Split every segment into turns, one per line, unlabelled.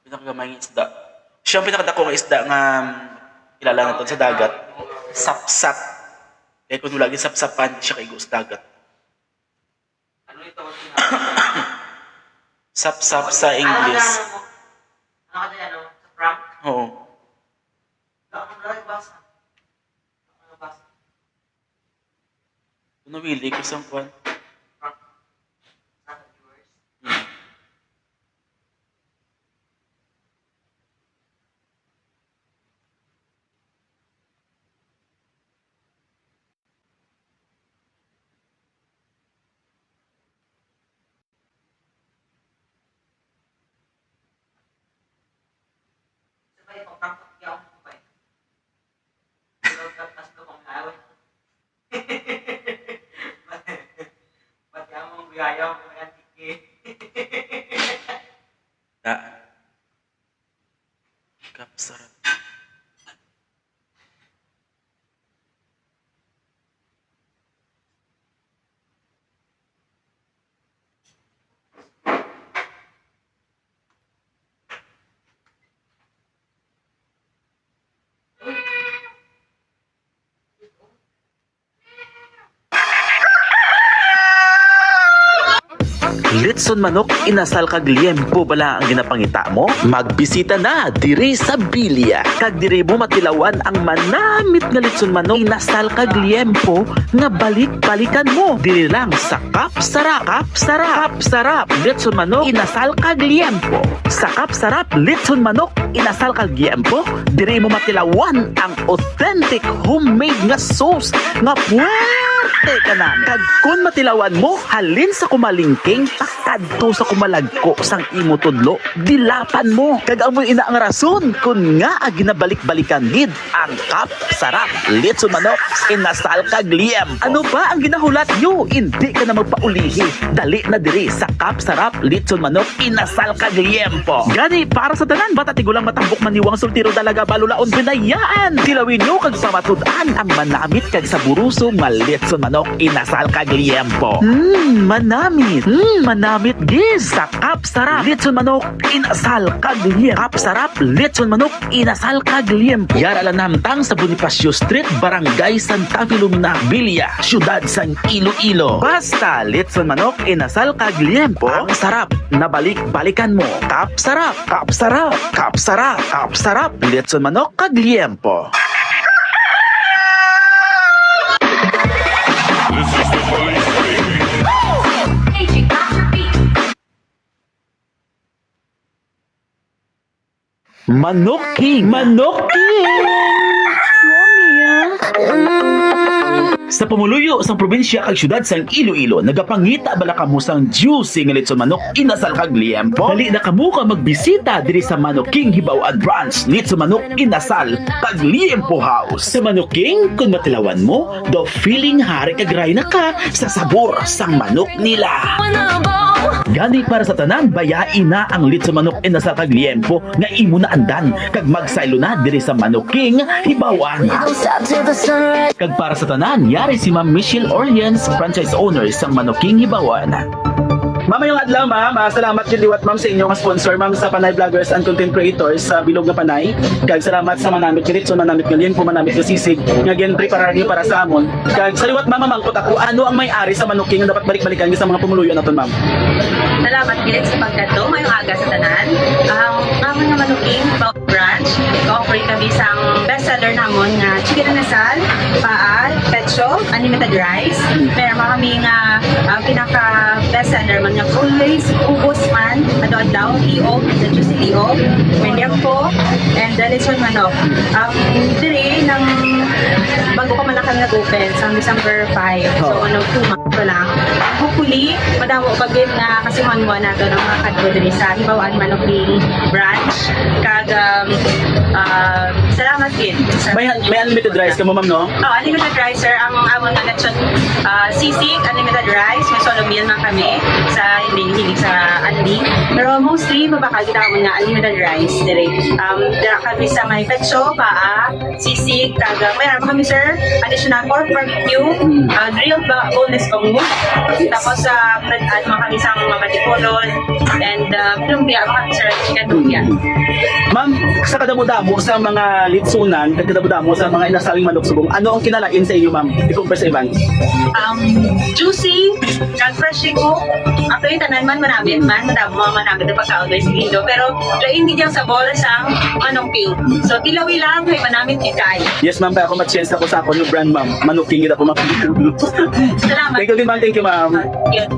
Pinakagamay nga isda. Siya ang pinakadako nga isda nga kilala naton sa dagat. Sapsap. Kaya kung lagi sapsapan, siya kay sa dagat.
Ano ito?
Sapsap sa English.
Ano ka ano? Sa prank?
Oo.
Ano lang basa? Ano basa?
Nawili ko sa kwan.
Prank? Sa viewers? Sabay, pang-prank yaw ko pa eh. Pero tapos ko pang laway. Pati ang mga buyayaw ko yan, tiki.
Da. Kapsarap. Litson manok, inasal kag liempo bala ang ginapangita mo? Magbisita na diri sa Bilya. Kag diri mo matilawan ang manamit nga litson manok, inasal kag liempo nga balik-balikan mo. Diri lang sa Kapsarap. Kapsarap, litson manok, inasal kag liempo. Sa Kapsarap, litson manok, inasal kag liempo. Diri mo matilawan ang authentic homemade nga sauce nga puwerte ka na. Kag kun matilawan mo, halin sa kumalingking pakadto sa kumalagko sang imo tudlo, dilapan mo. Kag amoy ina ang rason kun nga ginabalik-balikan gid ang Kapsarap litson manok inasal kag liempo. Ano ba ang ginahulat nyo? Hindi ka na magpaulihi. Dali na diri sa Kapsarap litson manok inasal kag liempo. Gani para sa tanan bata tigulang matambok maniwang sultiro dalaga balulaon binayaan. Tilawin nyo kag pamatud-an ang manamit kag saburuso nga litson manok inasal kag liempo. Manamit. Manamit giz sa Kapsarap litson manok inasal kag liempo. Kapsarap litson manok inasal kag liempo. Yara lang namtang sa Bonifacio Street, Barangay Santa Filomena, Bilya, Syudad San Iloilo. Basta litson manok inasal kag liempo. Ang sarap na balik-balikan mo. Kapsarap, Kapsarap, Kapsarap, Kapsarap litson manok kag liempo. Manok King! Manok King! Sa pamuluyo sang probinsya kag syudad sang Iloilo, nagapangita bala kamo sang juicy nga litson manok inasal kag liempo. Dali na kamo ka magbisita diri sa Manok King Hibaw-an Branch litson manok inasal kag liempo house. Sa Manok King, kung matilawan mo, the feeling hari kag na ka sa sabor sang manok nila. Gani para sa tanan, bayain na ang litson manok inasal kag liempo nga imo na andan kag magsaylo na diri sa Manok King Hibaw-an. Kag para sa tanan, yari si Ma'am Michelle Orleans, franchise owner sa Manok King Hibaw-an. Ma'am, yung adlaw ma'am, salamat yun liwat ma'am sa inyong sponsor ma'am sa Panay Vloggers and Content Creators sa Bilog nga Panay. Kag salamat sa manamit nga litson, manamit nga liempo, manamit nga sisig nga ginpreparar niyo para sa amon. Kag sa liwat ma'am, mangkot ako ano ang may-ari sa Manok King nga dapat balik-balikan sa mga pumuluyo naton ma'am.
Salamat gid sa pagkadto ngayong aga sa tanan. Ang amon nga Manok King Branch, i-offer kami sang bestseller namon nga chicken inasal, paa, pecho, unlimited rice. Meron kami nga pinaka bestseller man nga always ubos man adlaw liog, the juicy liog, liempo, and the litson manok. Diri nang bago pa man kami nag-open sa December 5. So 2 months pa lang. Hopefully, madamo pagin nga kasi manwa nato ng mga kadto diri sa Hibaw-an Manok King Branch. Kag salamat gid.
May unlimited rice ka mo ma'am no?
Unlimited rice sir. Ang amon nga lechon sisig, unlimited rice. May solo meal man kami sa hindi sa Andy. Pero mostly mabaka kita mo nga unlimited rice diri. Dira kami sa may pecho, paa, sisig, kag mayroon kami sir additional pork barbecue, grilled boneless food. Tapos sa kami sa mga batipolon and lumpia, mga sir, chicken lumpia.
Ma'am, sa kadamo-damo sa mga litsunan, kadamo-damo sa mga inasaling manok subong, ano ang kinalain sa inyo, ma'am? I-compare sa ibang.
Juicy, fresh ko. Actually, tanan man manamit man, madamo mga manamit na pagka-order sa Lido. Pero lain din yung sabor sa manong pink. So, tilawi lang, may manamit ikay.
Yes, ma'am, kaya ako ma-chance ako sa ako yung brand, ma'am. Manuking kita po, ma'am.
Salamat.
Thank you din, ma'am. Thank you, ma'am.
Yun.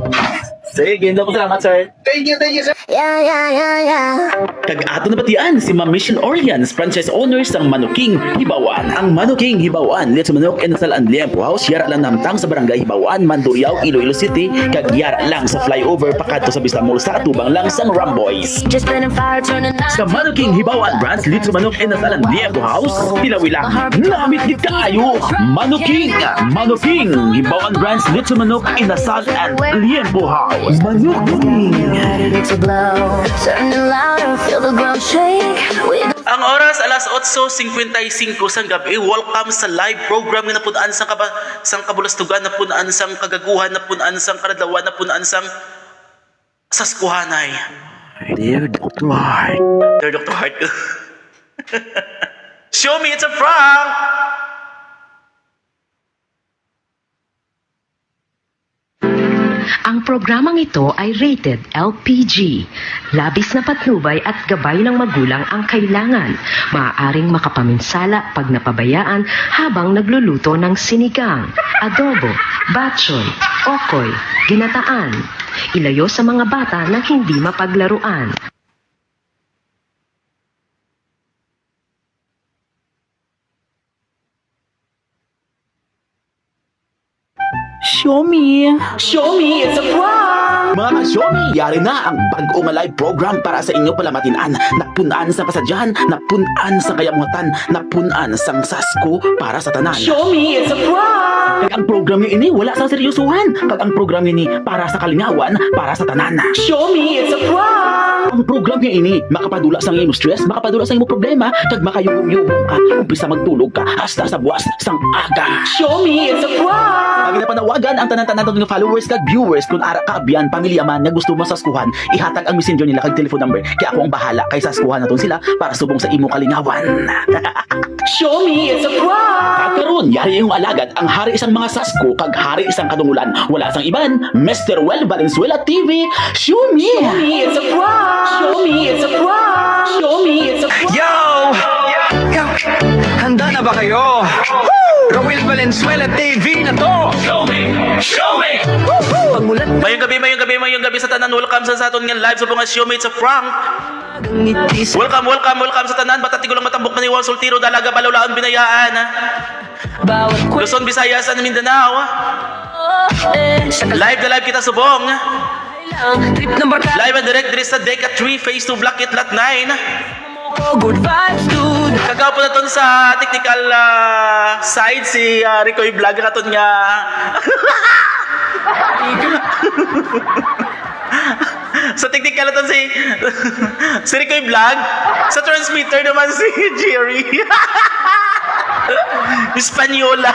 Sige, hindi po salamat, sir.
Thank you, sir.
Kag ato na batian si Ma'am Michelle Orleans, franchise owners ng Manuking Hibawan. Ang Manuking Hibawan, let's manok inasal ang liempo house, yara lang namtang sa barangay Hibawan, Mandurriao, Iloilo City, kag yara lang sa flyover pakadto sa Vista Mall sa atubang lang sang Ramboys.
Just been a fire turning night.
Sa Manuking Hibawan branch, let's manok inasal ang liempo house, tilawi lang. Namit di kayo. Manuking Hibawan branch, let's manok inasal ang liempo house. Manuking.
Ready to blow. Turning louder, feel the ground shake. We
Ang oras alas 8:55 sang gabi. Welcome sa live program nga napunaan sang kabulastugan, napunaan sang kagaguhan, napunaan sang karadlawan, napunaan sang saskuhanay. Dear Dr. Hart. Dear Dr. Hart. Show me it's a prank.
Ang programang ito ay rated LPG. Labis na patnubay at gabay ng magulang ang kailangan. Maaaring makapaminsala pag napabayaan habang nagluluto ng sinigang, adobo, batchoy, okoy, ginataan. Ilayo sa mga bata na hindi mapaglaruan.
Show me, it's a prank! Mga ka-Xiaomi, yari na ang bago nga live program para sa inyo palamatinan. Napunaan sa pasadyahan, napunaan sa kayamutan, napunaan sang sasko para sa tanan. Xiaomi, it's a prank! Pag ang program niyo ini, wala sa seryosuhan. Pag ang program niyo ini, para sa kalingawan, para sa tanan. Xiaomi, it's a prank! Ang program niyo ini, makapadula sa imo stress, makapadula sa imo problema, kag makayugong-yugong ka, umpisa magtulog ka, hasta sa buwas sang aga. Xiaomi, it's a prank! Pag napanawagan ang tanan-tanan ng followers kag viewers kung ara ka abyan, pamilya man nga gusto mo saskuhan, ihatag ang messenger nila kag telephone number. Kaya ako ang bahala kay saskuhan naton sila para subong sa imo kalingawan. Show me, it's a prank! Karon, yari yung alagad ang hari isang mga sasko kag hari isang kadungulan. Wala sang iban, Mr. Well Valenzuela TV. Show me, it's a prank! Show me, it's a prank! Show me, it's a prank!
Yo! Handa na ba kayo? Roel Valenzuela TV na to! Show me! Pagmulat
Mayong gabi sa tanan. Welcome sa aton nga live sa mga Show Me, it's a prank. Welcome sa tanan. Bata tigulang matambok maniwang sultiro, dalaga, balawlaan, binayaan. Luzon, Visayas, and Mindanao. Live na live kita subong.
Trip number
Live and direct diri sa Deca 3, Phase 2, Block It, Lot 9.
good vibes, dude!
Kagaw po na ton sa technical side si Ricoy Vlog katon nga. Sa technical na ton si Ricoy Vlog. Sa transmitter naman si Jerry. Espanyola.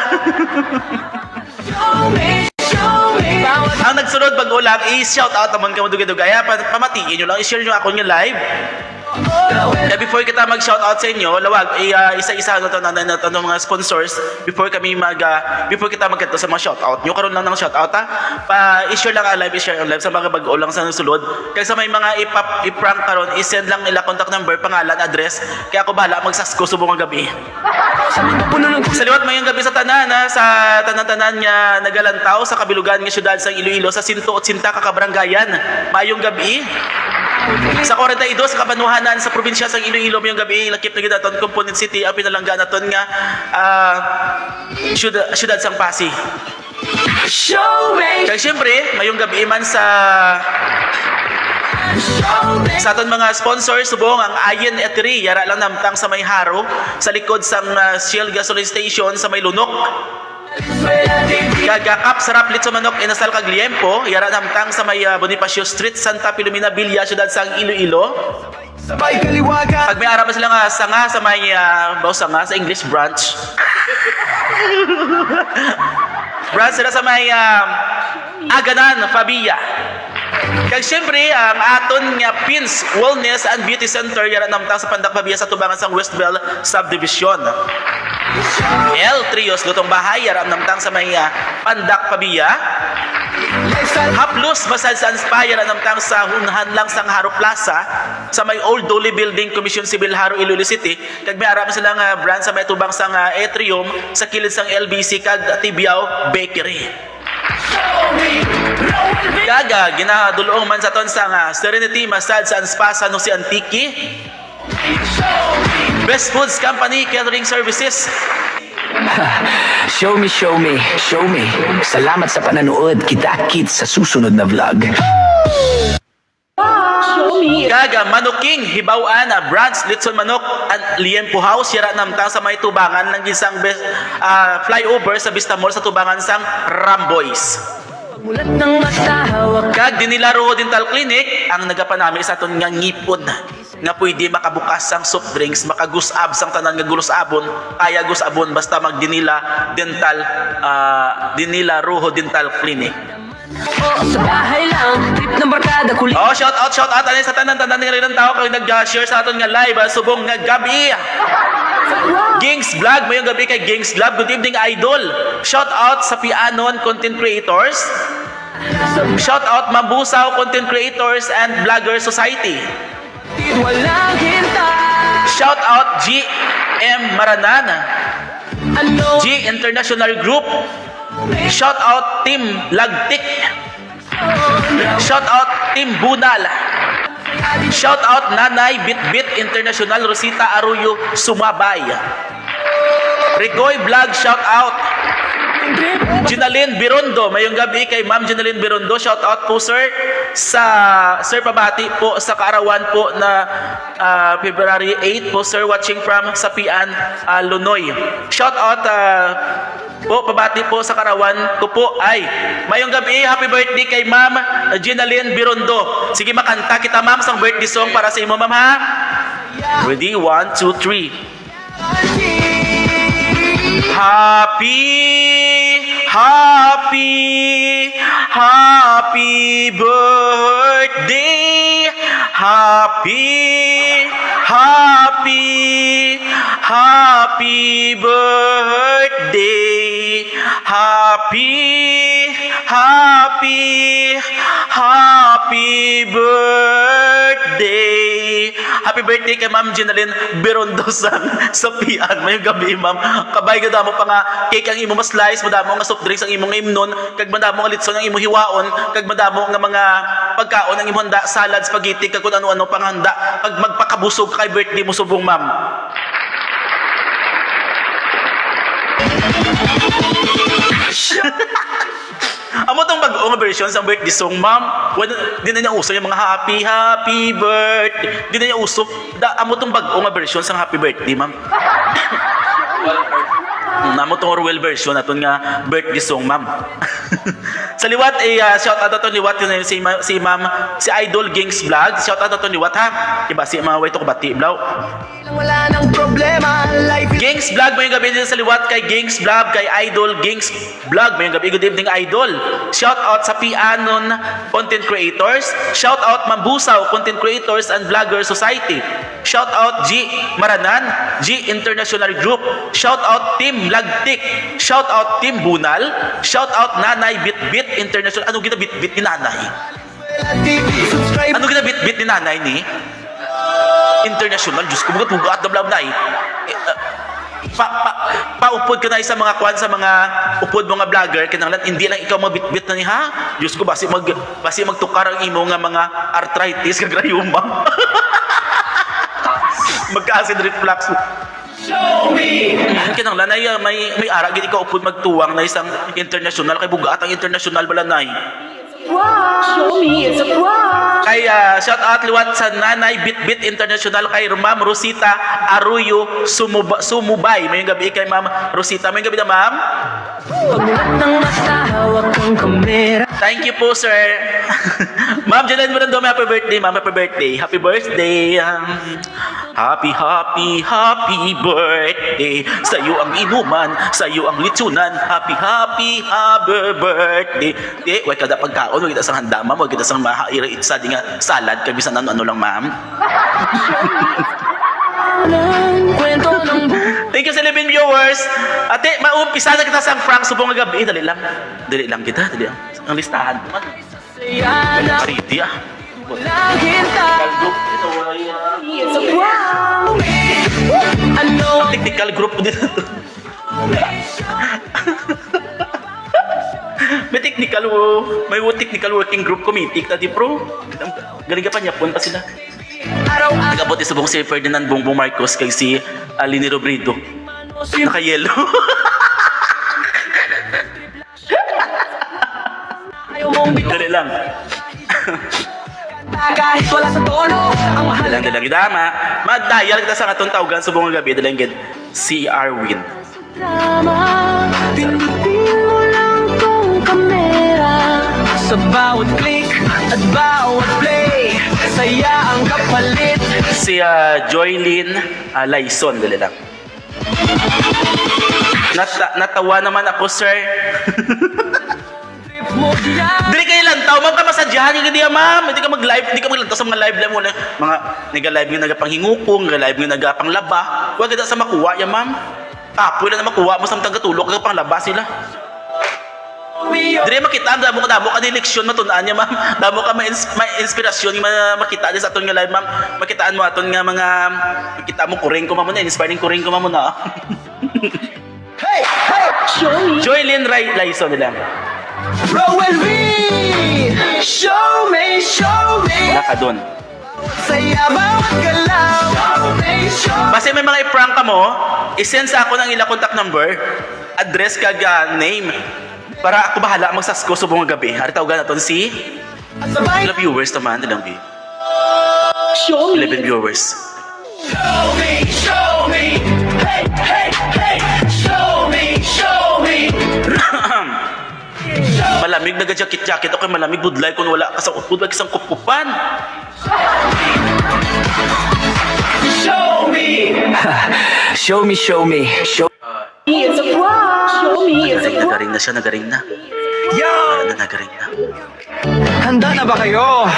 Ang nagsunod bago lang i-shout out naman ka mo dugay-dugay. Pamatiin nyo lang, i-share nyo ako nyo live. Kaya before kita mag-shout out sa inyo, lawag, isa-isa na to ng mga sponsors before kita magkento sa mga shout out. Nyo karon lang ng shout out ha. I-share lang ang live, i-share ang live sa mga bago lang sa nasulod. Kaya sa may mga i-prank karon, i-send lang nila contact number, pangalan, address. Kaya ako bahala magsasko subong ang gabi. Saliwat mayong gabi sa tanan ha, sa tanan-tanan nga nagalantaw sa kabilugan nga syudad sa Iloilo sa 180 ka kabaranggayan. Mayong gabi. Sa 42 sa Kabanuhanan sa probinsya sa Iloilo mayong gabi lakip na gid aton Component City ang pinalangga naton nga syudad sang Pasig. Kaya syempre mayong gabi man sa aton mga sponsors subong ang Ayen Eatery yara lang namtang sa may Haro sa likod sang Shell Gasoline Station sa may Lunok. Gagakap sarap litso manok inasal kag liempo yara namtang sa may Bonifacio Street, Santa Filomena Villa, syudad sang Iloilo.
sabay kaliwagan!
Pag may araw sila nga sanga sa may sanga sa English branch. Branch sila sa may Aganan, Fabia. Kag syempre, ang aton nga Pins Wellness and Beauty Center yara namtang sa Pandak Fabia sa tubangan sang Westbell Subdivision. El Trios lutong bahay yara namtang sa may Pandak Fabia. Haplos Massage and Spa yara namtang sa hunhan lang sang Haro Plaza sa may Old Doli Building, Commission Civil, Haro, Iloilo City. Kag may arap sila nga brand sa may tubang sang Atrium sa kilid sang LBC kag Tibiao Bakery. Gaga, ginadulong man sa ton sa Serenity Massage and Spa sa Jose Antique. Best Foods Company Catering Services.
Show me, show me, show me. Salamat sa pananood. Kita-kits sa susunod na vlog.
Gaga, Manuking, Hibawaan, Brands, Litson Manok, at Liempo House, yara namtang sa may tubangan ng isang flyover sa Vista Mall sa tubangan sang Ramboys. Kag dinilaro Dental Clinic ang nagapanami sa aton nga ngipon nga pwede makabukas ang soft drinks, makagusab sang tanan nga gusabon, kaya gusabon basta magdinila dental dinila Rojo Dental Clinic.
Sa bahay lang, trip ng barkada kulit.
Oh, shout out ano sa tanan nga rin tao kag nag-share sa aton nga live subong nga gabi. Gings Vlog, mayong gabi kay Gings Vlog. Good evening, idol. Shout out sa Pianon Content Creators. Shout out Mambusaw Content Creators and Vlogger Society.
Walang hinta.
Shout out GM Maranana. G International Group. Shout out Team Lagtik. Shout out Team Bunal. Shout out Nanay Bitbit International Rosita Arroyo Sumabay. Ricoy Vlog shout out. Ginaline Birondo, mayong gabi kay Ma'am Ginaline Birondo. Shout out po sir sa Sir Pabati po sa kaarawan po na February 8 po sir, watching from Sapian, Lunoy. Shout out po pabati po sa kaarawan ko po ay mayong gabi, happy birthday kay Ma'am Ginaline Birondo. Sige makanta kita ma'am sang birthday song para sa imo ma'am ha. Ready, 1, 2, 3. Happy birthday. Happy birthday. Happy birthday. Happy birthday kay Ma'am Ginaline Birondo sa Pian. May gabi ma'am. Kabay gada mo pa nga cake ang imo mas slice, madamo nga soft drinks ang imong imnon, kag madamo nga litson ang imo hiwaon, kag madamo nga mga pagkaon ang imo handa, salad, spaghetti, kag kun ano-ano pang handa. Kag magpakabusog kay birthday mo subong ma'am. Amo tong bag-ong version sa birthday song, ma'am. Di na niya uso yung mga happy birthday. Di na niya uso. Amo tong bag-ong version sa happy birthday, ma'am. Amo tong Orwell version aton nga birthday song, ma'am. Sa liwat shout out aton liwat yun si ma'am si Idol Gings Vlog. Shout out aton liwat ha. Diba si mga way to bati blaw.
Wala nang problema.
Gings Vlog, mayong gabi din sa liwat kay Gings Vlog, kay Idol Gings Vlog. Mayong gabi, good evening Idol. Shout out sa Pianon Content Creators. Shout out Mambusaw Content Creators and Vlogger Society. Shout out G Maranan, G International Group. Shout out Team Lagtik. Shout out Team Bunal. Shout out Nanay Bitbit International. Ano ginabitbit ni Nanay? Ano ginabitbit ni Nanay ni? International, Diyos ko, bugat na blab na paupod ka na sa mga kwan, sa mga upod mga vlogger, kinanglan, hindi lang ikaw mabitbit na ni ha? Diyos ko, basi magtukar ang imo nga mga arthritis, kagrayuma. Magka-acid reflux. Show me! Kinanglan, may arag, ikaw upod magtuwang na isang international, kay bugat ang international balanay.
Wow! Show me, it's a wow!
Kay shout out liwat sa Nanay Bitbit International kay Ma'am Rosita Arroyo Sumubay. Mayong gabi kay Ma'am Rosita. Mayong gabi na ma'am.
Pagmulat ng mata, hawak ang kamera.
Thank you po, sir. Ma'am, Jalan Morandome, happy birthday, ma'am. Happy birthday. Happy birthday. Happy, happy, happy birthday. Sa'yo ang inuman, sa'yo ang litsunan. Happy, happy, happy birthday. Huwag kada pagkaon, huwag kita sang handa, ma'am. Huwag kita sang mahaira itsa di nga salad. Kabisan ano lang, ma'am.
Kwento ng
Thank you sa 11 viewers. Ate, maumpisa na kita sa prank subong nga gabi. Dali lang. Dali lang kita. Dali lang. Ang listahan ko man.
sayana.
Mariti ah.
Laging tayo.
Ito ay
It's a wow. Ano ang
technical group po dito. May technical technical working group committee tadi pro. Galing ka pa niya pa sila.
araw-araw
Nagabot sa buong si Ferdinand Bongbong Marcos kay si Lini Robredo. Naka-yellow.
ayaw mong bitaw
Dali lang.
kahit wala sa tono. Ang mahalaga
Dalang gidama. Mag-dial kita sa katong tawgan sa buong gabi. Dalang gid si Arwin.
drama. Pindutin mo lang tong kamera. Sa bawat click at bawat play, saya ang kapalit.
Si Joylyn Laison. Dali lang. Natawa naman ako, sir.
Trip mo diyan.
Dili kayo lang tao, ma'am ka masadyahan yung hindi ma'am. Hindi ka mag-live, hindi ka maglantaw sa mga live mo. Mga nag-live yung nagapanghingupong, nag-live yung nagapanglaba. Huwag ka sa makuha yan, ma'am. Kapoy na makuha mo sa matang katulog, kagapanglaba sila. Dili makita, damo ka ni leksyon matunaan niya, ma'am. Damo ka may inspirasyon yung makita niya sa aton nga live, ma'am. Makitaan mo aton nga mga makita mo kuring ko ma'am na, inspiring kuring ko ma'am na. Joylyn Laison nila.
Row and read. Show me, show me.
Wala ka doon.
Saya bawat galaw. Show me, show me.
Basta may mga i-prank ka mo, isend sa ako ng ila contact number, address kag name, para ako bahala magsasko sa buong gabi. Hari tawagan natin si
At sabay,
11 viewers naman, nilang bi.
show me.
11 viewers.
Show me, show me. Hey, hey, hey. Show me, show me.
Malamig na jacket okay malamig budlay kung wala ka sa budlay isang kupupan.
Show me. Show me, show me. Show It's a prank. Show me. It's a
Nagaring na siya, nagaring na.
Yo!
Nagaring na.
Handa na ba kayo?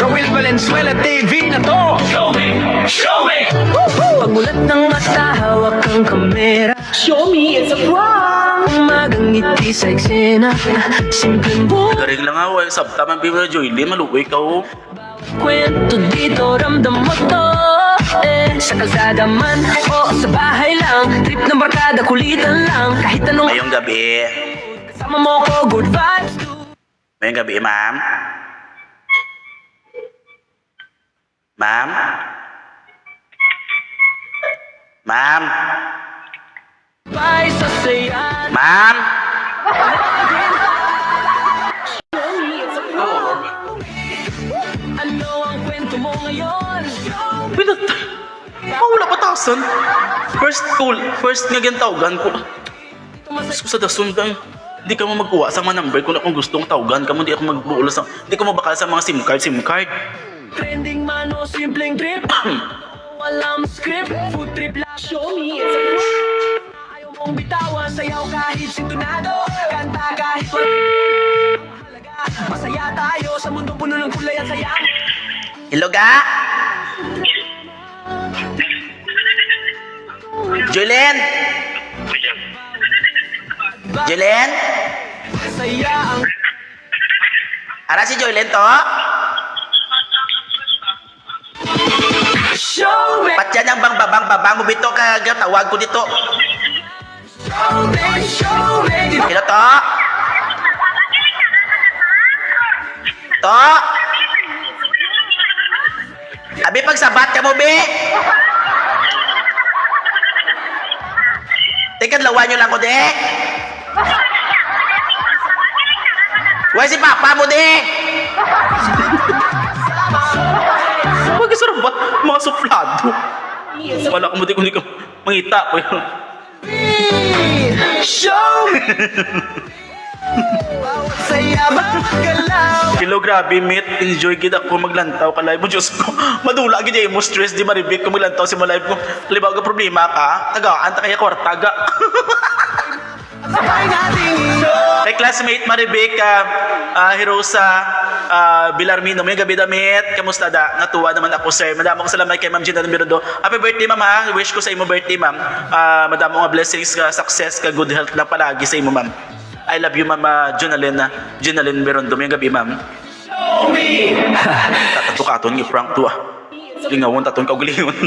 Roel Valenzuela TV na to! Show me! Show me!
Pagmulat ng mata, hawak ang kamera. Show me, it's a prank. Umagang ngiti sa eksena. Simpleng buhay.
Nagaring lang ako eh. Sabta man bibira Joylyn, maluwi ka oh.
Kwento dito, ramdam mo to. Sa kalsada man o sa bahay lang. Trip ng barkada, kulitan lang. Kahit anong
Ngayong gabi.
kasama mo ko, good vibes.
Ngayong gabi, ma'am. Ma'am? Ma'am?
Bye sa saya.
Ma'am?
Ano ang kwento mo ngayon?
Pinatay. Mawala pa tasan. First nga gantawgan ko. Mas ko sa dasun dahil hindi ka mo magkuha sa mga number kung akong gustong tawgan ka mo, hindi ako magbuulo sa, hindi ko mabakal sa mga SIM card.
Trending man o simpleng trip. Walang script, food trip lang. Show me, it's a prank. Ayaw mong bitawan, sayaw kahit sintonado. Kanta kahit wala. Mahalaga, masaya tayo sa mundo puno ng kulay at saya.
Hello ga? Julen? Julen?
Saya ang
Ara si Julen to?
show me,
Ba't yan ang babang mo bito ka tawag ko dito?
show me, show me.
Hello to? To? Abi pagsabat ka mo be? Teka, lawan nyo lang ko de. Why si papa mo de? Huwag ka ba? Mga suplado. Wala ko mo di ko mangita ko yun.
Show me. Bawat saya, bawat galaw.
Hello, grabe, meet. Enjoy gid ako maglantaw ka live mo. Diyos ko, madula gid mo stress di maribik ko maglantaw si mo live ko. Libaw ka problema ka, tagaan ta kaya kwartaga.
Sabay nating show.
Kay classmate Maribek, Hirosa, Bilarmino, may gabi damit. Kamusta da? Natuwa naman ako, sir. Madamo ko salamat kay Ma'am Gina Numero 2. Happy birthday, ma'am, ha? Wish ko sa imo birthday, ma'am. Madamo nga blessings, ka, success, ka, good health lang palagi sa imo, ma'am. I love you, ma'am, Junalyn Berondo. May gabi, ma'am. Tatatukaton yung prank to, ah. Lingawon, taton ka ugulingon.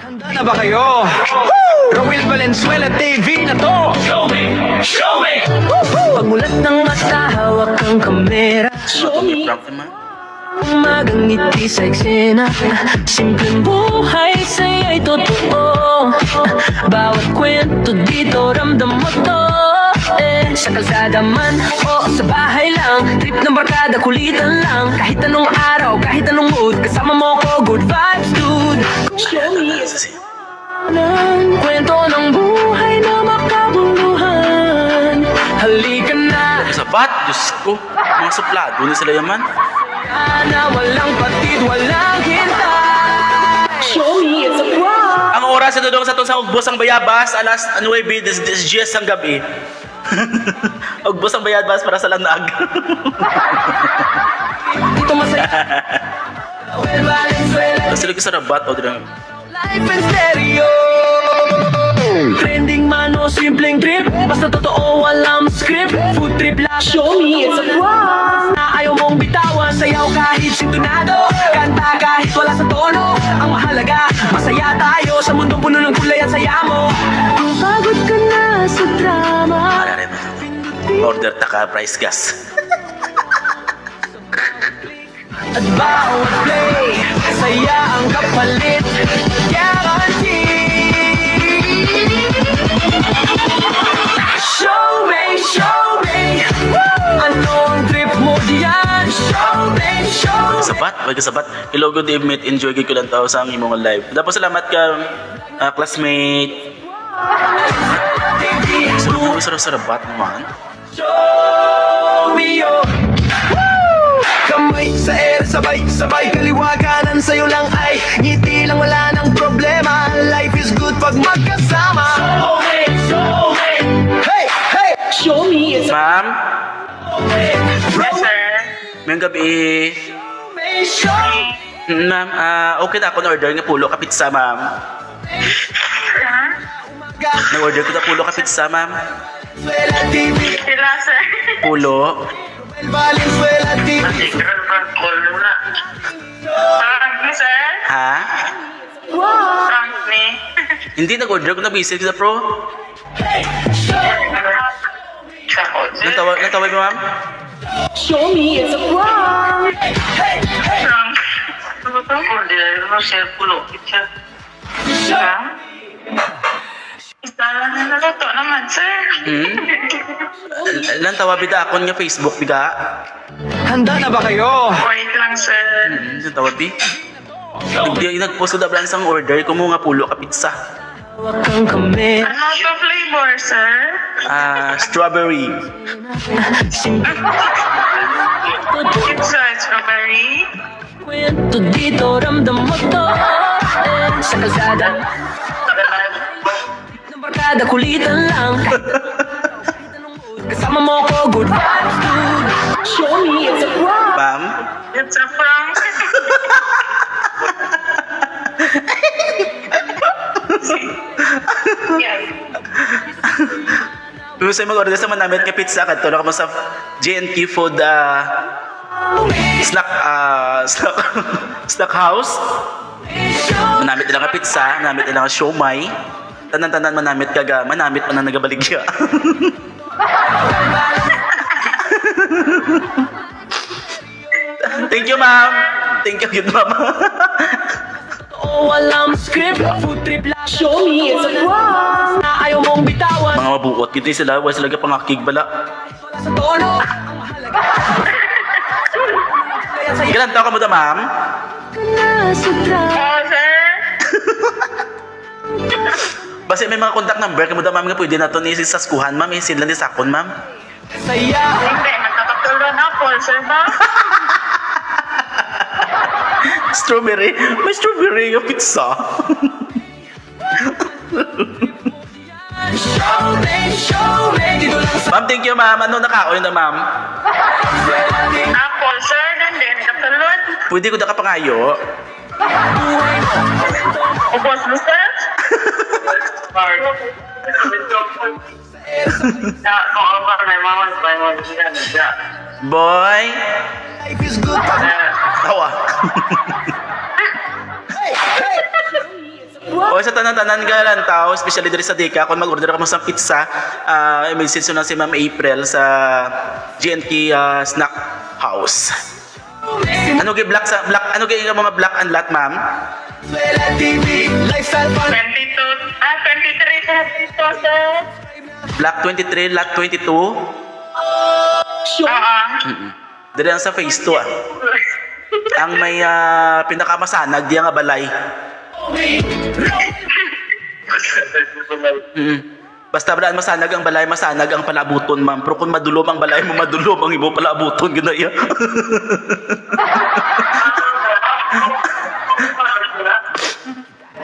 Handa na ba kayo? Rowel Valenzuela TV na to. Show me. Show me.
Pagmulat ng mata, hawak ang kamera.
Taton yung prank, ma'am.
Umagang ngiti sa eksena. Simpleng buhay sa'yo'y totoo. Bawat kwento dito, ramdam mo to. Sa kalsada man o sa bahay lang, trip ng barkada, kulitan lang. Kahit anong araw, kahit anong mood, kasama mo ko, good vibes, dude. Show me kwento ng buhay na makabuluhan. Halika na,
Sabat, Diyos ko. Mga suplado na sila yaman.
na walang patid, walang hintay. Show me it's a prank.
Ang oras na doon sa itong sa Ugbos ang Bayabas, alas 9 des 10 ang gabi. Ugbos ang Bayabas para sa lanag.
Dito masaya. Well, Valenzuela,
Sila ka sa rabat o dirang.
life in stereo. Trending man o simpleng trip, basta totoo walang script. Food trip lang. Show me it's a prank. Na ayaw mong bitawan, sayaw kahit sintonado. Kanta kahit wala sa tono. Ang mahalaga, masaya tayo sa mundo puno ng kulay at saya mo. Kung pagod ka na sa drama,
Alare mo. Order ta ka price gas.
at bawat play, saya ang kapalit. Guarantee. Show me. Anong trip mo diyan? Show me.
Sabat, wag sabat. Hello, good evening. Enjoy gid ko lang tao sa imong live. Tapos salamat ka classmate. Sarap sa rabat naman.
Show me your kamay sa air, sabay kaliwaganan sa'yo lang ay ngiti lang, wala nang problema. Life is good pag magkasama. Show me. Hey. Show me it's
Ma'am,
Yes, sir.
may gabi.
show.
Ma'am, okay na ako na-order nga pulo ka pizza, ma'am. Na-order ko na pulo ka pizza, ma'am.
Valenzuela TV.
Sila, sir.
Pulo.
Valenzuela TV.
Prank me, sir.
Ha?
Prank me.
Hindi nag-order ko na busy ka pro. Nang tawag mo, ma'am?
Show me it's a prank.
Prank. Ano ba ito? Order mo, sir. Pulo. Pizza. Isa lang na naluto naman, sir.
Lang tawa bida akon nga Facebook biga.
Handa na ba kayo?
Wait lang, sir.
Lang tawa bi. Hindi nag-post ko da ang order ko mo nga pulo ka pizza.
Huwag kang kamera.
Ano ito flavor, sir?
Strawberry.
Pizza, strawberry.
Kwento dito, ramdam mo to. Sa kalsada ng barkada, kulitan lang. Kahit anong mood, kasama mo ko, good vibes, dude. Show me it's a prank.
Ma'am,
It's a prank. Yeah.
gusto mo mag-order sa manamit ka pizza kadto na ka mo sa JNT Food snack house. Manamit nila ka pizza, manamit nila ka siomai. Tanan-tanan manamit kaga, manamit man na nagabaligya. Thank you, ma'am. Thank you, good ma'am.
Oh, walang script, food trip lang. Show me it's a prank. Na ayaw mong bitawan,
Mga mabuot, kita sila, wala sila pangakig bala.
wala sa tono. Ang mahalaga, kaya sa'yo
Ilan taon ka mo da, ma'am?
ka na sa drama.
Oh, sir.
Basta may mga contact number, kamo da ma'am nga pwede na to ni sa skuhan, ma'am. Isin lang ni sakon, ma'am.
Saya.
Hindi, magkakatulo na po, sir ba?
Strawberry. May strawberry yung pizza.
Show me, dito lang sa
Ma'am, thank you, ma'am. Ano nakaoy na, ma'am?
Apple, sir, din, katulod.
Pwede ko da ka pangayo.
buhay mo.
Ubos mo, sir?
Boy.
Life is good pag...
Tawa. O sa tanan-tanan ka lang tao, especially diri sa Dika, kung mag-order ka mo sa pizza, i-message na si Ma'am April sa GNK Snack House. Ano gi black sa black, ano gi mga black and lot, ma'am?
Swela TV, lifestyle fun.
23, sir.
Black 23, lot 22. Dili lang sa phase 2 ah. Ang may pinakamasanag diya nga balay. Basta braan masanag ang balay, masanag ang palabuton, ma'am. Pero kung madulom ang balay mo, madulom ang ibo palabuton, ganaya.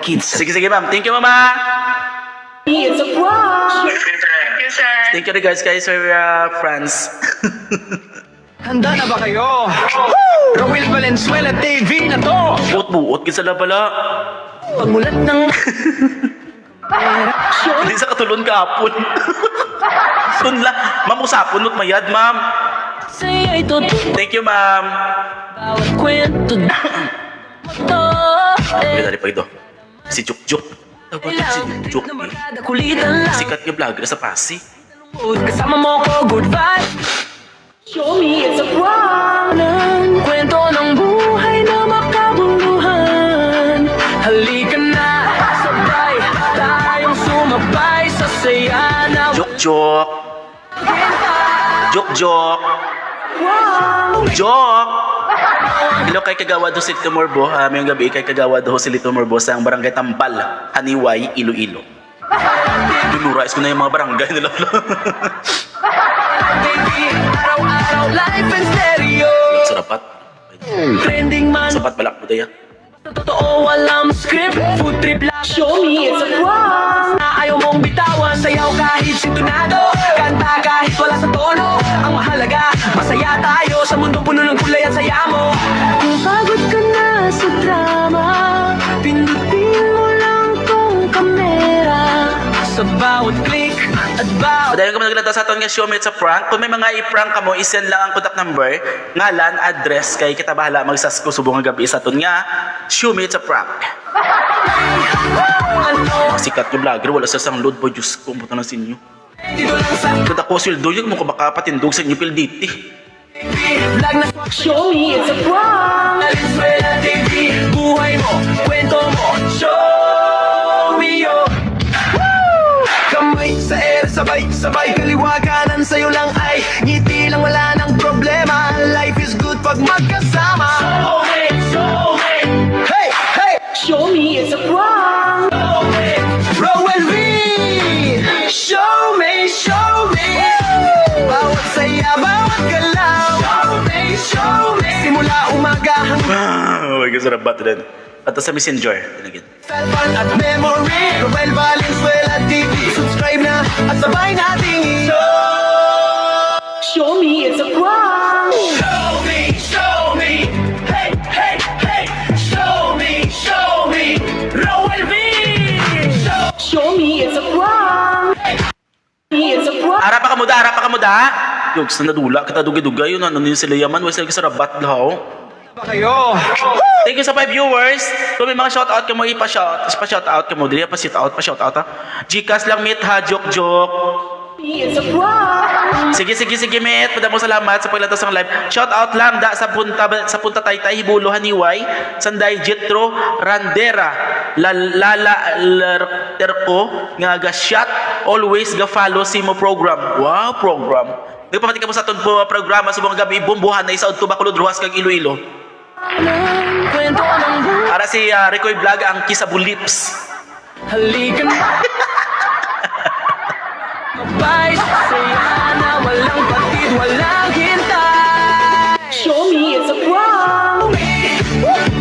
Kids.
Sige, ma'am. Thank you, mama.
Thank you, sir.
Thank you guys, sir friends.
Handa na ba kayo? Rowel Valenzuela TV na to.
Buot-buot kinsa la bala.
Pagmulat ng...
Hindi sa katulon kahapon. Tunla. Ma'am, usapon not mayad, ma'am.
Say ay totoo.
Thank you, ma'am.
Bawat kwento mo to.
May dari pa ito. Si Juk. Tawag si Juk.
Kulitan lang.
Sikat nga vlogger sa Pasig.
Kasama mo ko, good vibe. Show me it's a problem. Kwento ng buhay na makabuluhan. Halika na, sabay tayong sumabay sa saya na
Juk. Hello kay Kagawad ho si Lito Morbo. Mayong gabi kay Kagawad ho si Lito Morbo sa barangay Tambal, Haniway, Iloilo. Dunurais ko na yung mga barangay nila.
baby. Araw-araw life and stereo.
Sarapat.
Trending man.
Sapat balak mo daya.
Sa totoo walang script. Food trip lang. Show me it's a prank. Na ayaw mong bitawan. Sayaw kahit sintonado. Kanta kahit wala sa tono. Ang mahalaga, masaya tayo sa mundong puno ng kulay at saya mo. Kung pagod ka na sa drama, pindutin mo lang tong kamera. Sa bawat click at bawat
Dahil kung naglata sa aton nga show me it's a prank, kung may mga i-prank ka mo, isend lang ang contact number, ngalan, address, kay kita bahala magsasko subong nga gabi sa aton nga show me it's a prank.
ano.
Sikat yung vlogger, wala sa sang load po, Diyos ko, buta na sa inyo.
Dito lang sa
Kada ko sildo, yung mo makapatindog sa inyo pilditi.
vlog na show me it's a prank. Valenzuela TV, buhay mo, kwento mo, show me yo.
Kamay sa air, sabay kaliwaganan sa'yo lang ay ngiti lang, wala nang problema. Life is good pag magkasama.
Show me,
Hey!
show me it's a prank.
Rowel V! Show me! Bawat saya, bawat galaw. Show me! Simula umaga hanggang
Oh my God, sarap bato din. At sa messenger, tinagin.
fun at memory. Rowel Valenzuela TV. Subscribe na at sabay nating
Show me it's a prank.
Show me! Hey! Show me!
Rowel V. Show me it's a prank. It's a prank.
Harap pa ka mo da. Yugs na nadula, kita dugi-dugay yun. Ano yun sila yaman, wala sila sa rabat lahaw.
ba kayo?
Thank you sa 5 viewers. Kung may mga shoutout ka mo, pa-shoutout ka mo. Dili pa-shoutout ha. Gcash lang, meet ha. Joke.
It's a prank.
Sige, met. Madamong salamat sa paglatas ng live. Shoutout lang da sa punta Taytay, Hibulo, Haniway, Sanday, Jetro, Randera, Lala, Terko, nga ga-shot, always ga-follow Simo program. Wow, program. Nagpapati ka mo sa itong programa sa mga gabi, bumbuhan na isaod to Bacolod, Ruhas, kag Iloilo.
Kwento ng buhay.
Para si Ricoy Vlog, ang Kisabu Lips.
Halika na. Mabay sa saya na walang patid, walang hintay. Show me it's a prank.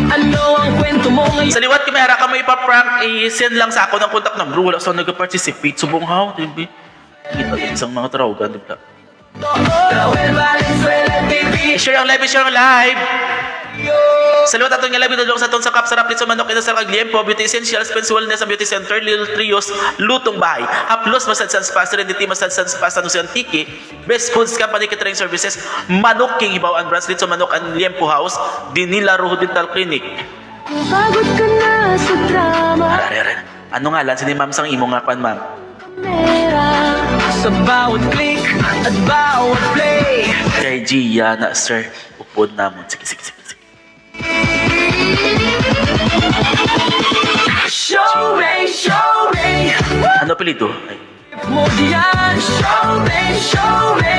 Ano ang kwento mo ngayon?
Sa liwat kamera ka mo ipaprank, i-send lang sa ako ng contact number. Wala sa nag-participate. Subong how, diba? Kita din isang mga tarawgan, diba?
Raul Valenzuela TV.
I-share ang live, i-share ang live. Sa liwat atong nga live, idulong sa atong sa kapsarap nito sa manok ito sa kagliempo, beauty essentials, Pens Wellness, and beauty center, Little Trios, lutong bahay, haplos, masad sans pasta, Renditi, masad sans pasta, no si Antique, Best Foods Company Catering Services, Manok King, Hibaw and Brands, dito sa Manok and Liempo House, Dinila Rojo Dental Clinic.
Pagod ka na sa drama.
Ano nga lan, sini ma'am sang imo nga pan ma'am?
Sa bawat click at bawat play.
Kay Gia na sir, upod namon. Sige.
Show me.
Ano apelido? Ay.
Mo diyan. Show me.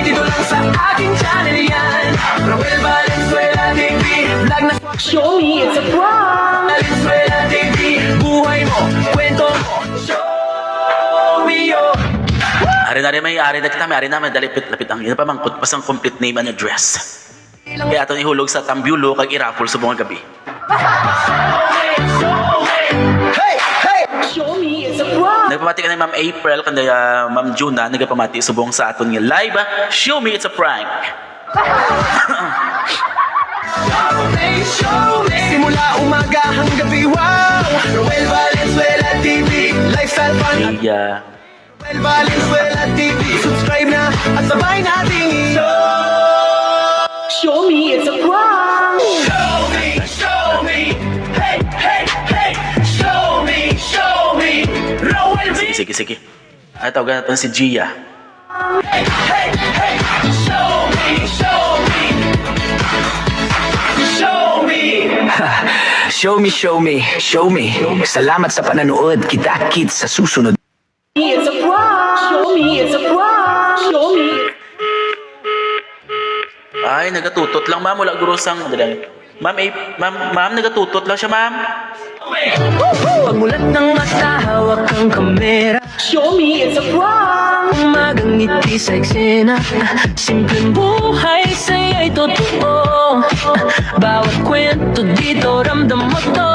Dito lang sa aking channel yan. Raul Valenzuela TV. Vlog na show me it's a prank. Valenzuela TV. Buhay mo, kwento mo. Show me yo.
Ari na kita, may ari naman, dalipit-lapit ang ina pa mangkot, pasang complete name and address. Kaya ito ihulog sa Tambulo, kag irapol sa buong gabi.
Show me it's a prank.
Nagpamati ka na Ma'am April, kanda Ma'am Juna, nagpamati subong sa aton nga live. Show me it's a prank.
Show me. Simula umaga hanggang gabi, wow. Raul Valenzuela TV. Lifestyle fun.
Iya.
Raul Valenzuela TV. Subscribe na at sabay nating Show me it's a prank. Show me. Hey. Show me. Raul V.
Sige. Ay, tawagan natin si Gia.
Hey. Show me. Show me. Salamat sa pananood. Kita-kits sa susunod. It's a prank. Show me.
Ay, nagatutot lang ma'am, wala gurusang. Ma'am, nagatutot lang siya ma'am.
Pagmulat ng mata, hawak ang kamera. Show me it's a prank. Umagang ngiti sa eksena. Simpleng buhay sa'yo'y totoo. Bawat kwento dito, ramdam mo to.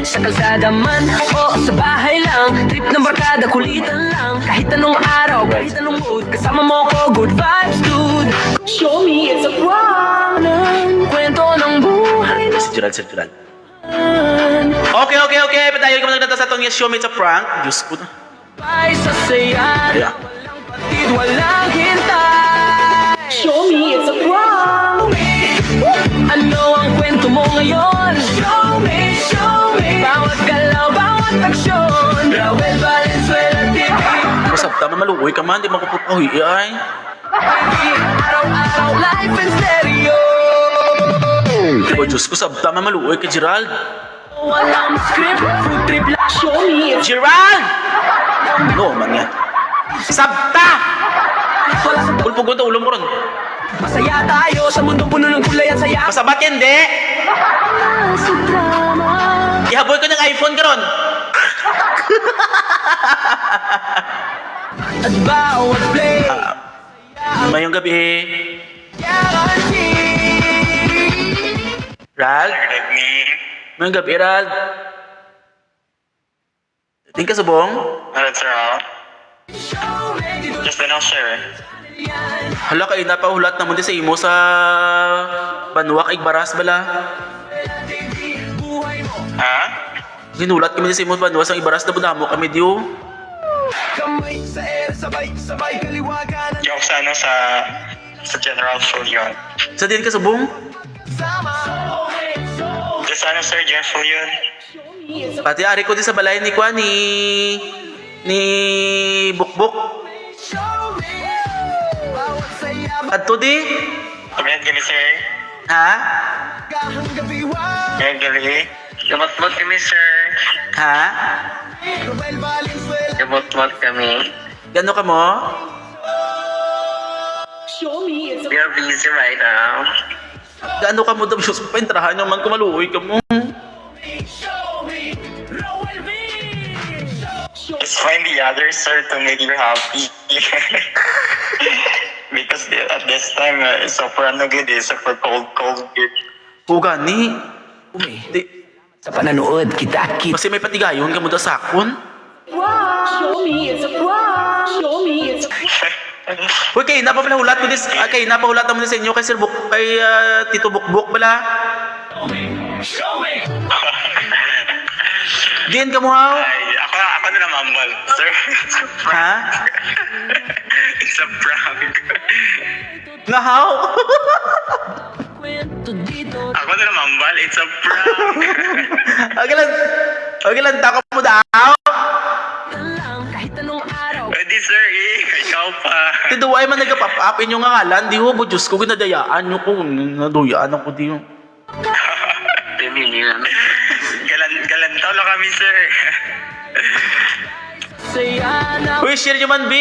Sa kalsada man o sa bahay lang. Trip ng barkada, kulitan lang. Kahit anong araw, kahit anong mood, kasama mo ko, good vibes dude. Show me it's a prank. Kwento ng buhay na
Si Gerald. Okay. Patayo ka magdata sa itong yes, show me it's a prank. Diyos ko na.
ay sa saya.
Yeah.
Walang patid, walang hintay. Show me it's a prank. Ano ang kwento mo ngayon? Show me. Bawat galaw, bawat aksyon. Raul Valenzuela TV.
Masabta, maluoy ka man, di makuputoy ay.
Araw-araw, life in stereo.
O Diyos ko, sabta, maluoy ka Gerald.
Walang script, food trip lang. Show me it's
Gerald! No, man yan. Sabta!
wala sa
Pulpugon to, ulo mo ron.
masaya tayo sa mundong puno ng kulay at saya.
Masabat yan, di!
Sa drama.
Ihaboy ko ng iPhone ka ron.
At bawat play.
Mayong gabi.
Guarantee.
Rald? Mayong gabi, Rald. Tingin ka subong?
That's all. Just an share.
Hala kayo na pahulat naman din sa imo sa Banwak Igbaras bala.
Ha?
Ginulat kami din sa imo sa Banwak sa Igbaras na bunamo kami diyo.
Kamay sa air, sabay kaliwagan.
Yung sa ano sa General Fulion.
Sa din ka subong?
Just ano Sir Jeff Fulion.
Pati ari ko din sa balay ni Kwa ni Bukbuk. Adto di?
Mayroon kami sir.
Ha?
Mayroon kami. Gamot-mot kami sir.
Ha?
Gamot-mot kami.
Gano ka mo?
Show me it's a
We are busy right now.
Gaano ka mo daw Diyos pa intrahan yung man kumaluoy ka mo?
just find the other sir to make you happy. Because at this time, super ano good eh, super cold good.
Hugani. Di,
Sa pananood, kita.
kasi may patigayon ka mo da sakon.
Show me it's a prank. Show me it's a
Uy, kay napahulat mo dis, kay napahulat mo sa inyo kay Sir Buk, kay Tito Bukbuk bala. Diyan ka mo ha?
Ay, ako na lang mambal, sir.
Ha?
It's a prank.
Nga how?
Ako na lang mambal, it's a prank.
Okay lang, tako mo daw.
Pwede sir ikaw pa.
Tiduway man nagka-pop up inyong ngalan, di ho, bo, Diyos ko, ginadayaan nyo ko, naduyaan ako di ho.
Galantaw lang kami, sir.
Uy, share nyo man, B.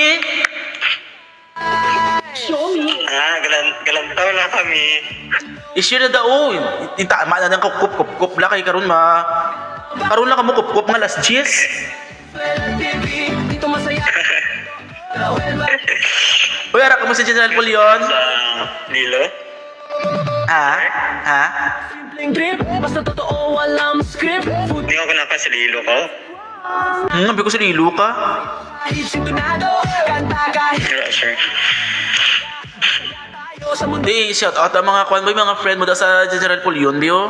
Galantaw lang kami.
I-share na daw. Itama na ng kup-kup lang kay karon karon lang ka mo kup-kup nga last cheers.
Dito masaya.
Uy, ara ka mo sa General Polion?
Sa Nilo.
Ha?
Simpleng trip, basta totoo, walang script. Food
Hindi ako naka sa Lilo ko.
Sabi ko sa lilo ka.
kahit sintonado, kanta kahit
Yeah, sure.
tayo sa mundo.
Di, shout out ang mga kwan mo, yung mga friend mo daw sa General Polion, di ho?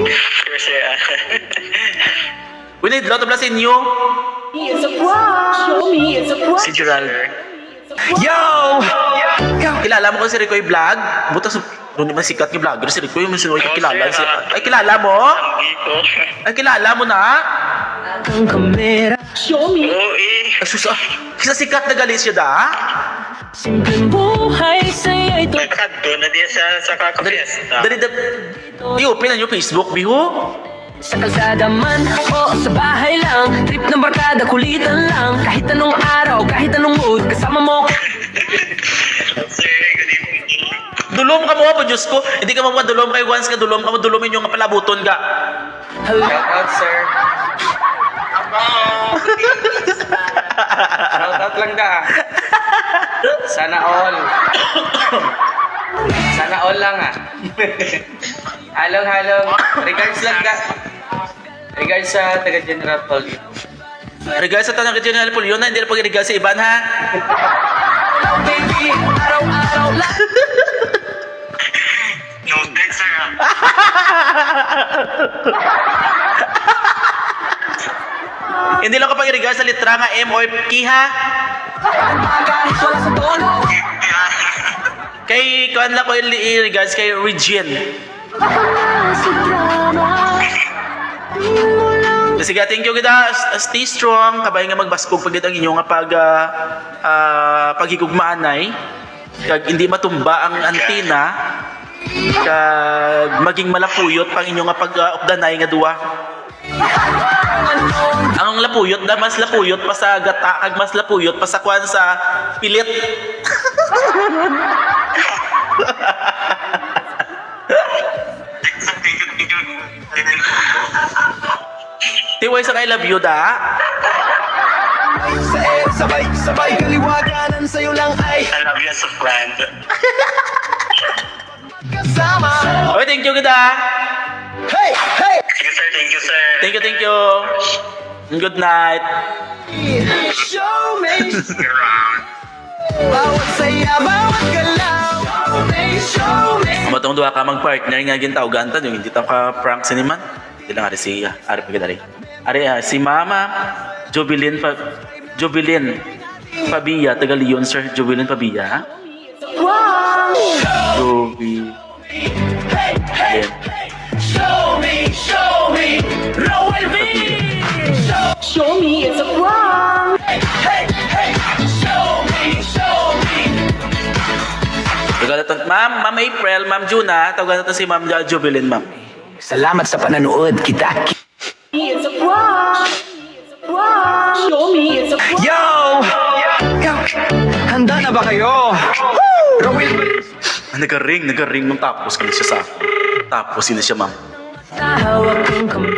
Sure, sir.
Uy, need lot of bless in you.
It's a prank. Show me it's a prank.
Si Gerald.
Yo!
Kilala mo ko si Ricoy Vlog? Butas, doon naman sikat ni vlogger si Ricoy. Yung sinuwi ko kilala. Ay, kilala mo?
Dito.
Ay, kilala mo na?
Ang kamera.
Show me.
Oo eh.
Ay, sus, kisa sikat na galis siya da?
Simpleng buhay sa'yo ito.
Nagkadto na diya sa kakafiesta.
Dali, i-open na yung Facebook, biho.
Sa kalsada man o sa bahay lang. Trip ng barkada, kulitan lang. Kahit anong araw, kahit anong mood, kasama mo.
Sir, good evening.
Dulom ka mo po, Diyos ko. Hindi ka mamadulom kay once ka dulom ka mo, dulumin yung palabuton ka.
Hello.
Shoutout, sir. Shoutout lang da. Sana all. Sana all lang ah. Halong. Regards lang da. Regards sa taga General Paul.
Regards sa tanang General Polion na, hindi na pag-regards sa iban, ha?
Baby, araw-araw lang.
No, thanks, sir.
Hindi lang kapag i-regards sa litra nga M or K, ha?
Kahit wala sa tono.
Kay, kuhan lang ko i-regards kay Regine. Sige, thank you kita. Stay strong. Kabay nga magbaskog pag ang inyong pagigugmaanay. Kag hindi matumba ang antina. Kag maging malapuyot pang inyong pag-updanay nga duwa. Ang lapuyot na mas lapuyot pa sa gata kag mas lapuyot pa sa kwan sa pilit. Tiway sa I love you da.
Sabay kaliwaganan sa'yo lang ay
I love you as a friend.
kasama.
Okay, thank you kita.
Hey!
Thank you, sir. Thank you, sir.
Thank you. Good night.
Show me
See you around.
bawat saya, bawat galaw. Show me.
Matong duha ka mag-partner nga gintawgan tan yung hindi ta ka prank siniman. Hindi lang ari si ari pagdari. Ari si Mama Jovelyn Pabia, taga Leon, sir. Jovelyn Pabia. Jovelyn.
Show me, Roel V.
Show me it's a prank.
Show me.
Tagalatan, Ma'am April, Ma'am Juna, tawagan natin si Ma'am Jovelyn, Ma'am.
Salamat sa pananood, kita.
It's a prank. Show me it's a prank.
Yo! Handa na ba kayo? Roel
Nagaring nung tapos kami siya sa akin. Tapos sila siya, Ma'am.
Sa hawak kong kamay.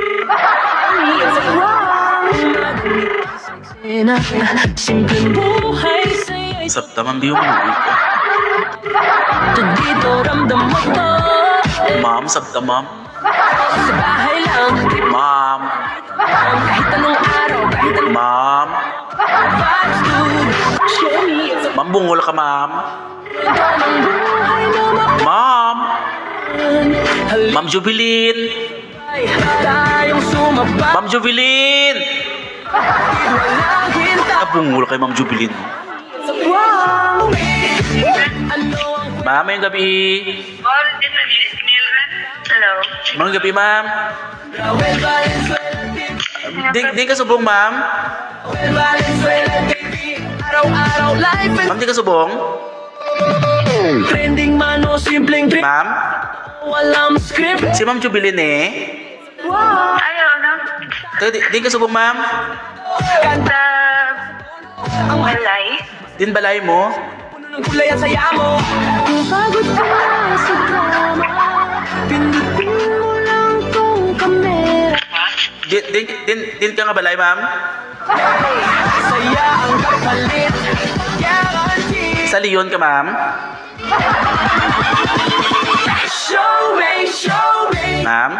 It's a prank.
na simpleng buhay sa'yo'y
Sabta man biyong movie ko.
dito ramdam mo to.
Ma'am, sabta ma'am.
Sa bahay lang, trip
Ma'am.
kahit anong araw, kahit anong
Ma'am.
vibes, dude. Show me it's a
Ma'am, bungol ka ma'am.
kwento ng buhay na
Ma'am.
Halika
Ma'am Jubilin.
tayong sumabay.
Ma'am Jubilin.
Walang hinta.
Bungol kay Ma'am Jubilin.
Wow! Ano ang
Ma'am, ngayong gabi.
Hello.
Ngayong gabi, ma'am.
Raul Valenzuela TV?
Di ka subong, ma'am.
Raul Valenzuela TV. Araw-araw live and
Ma'am, di ka subong.
trending man o simpleng trip.
Ma'am,
Walang script.
si Ma'am Jubilin eh.
Ayaw na.
Di ka subong, ma'am.
Kanta. Ang malay.
Din balay mo.
Puno ng kulay at saya mo. Kung pagod ka na sa drama, pindutin mo lang tong kamera.
Din ka nga balay, ma'am.
Saya ang kapalit. Guarantee.
Sa Leon ka, ma'am.
Show me, show me.
Ma'am.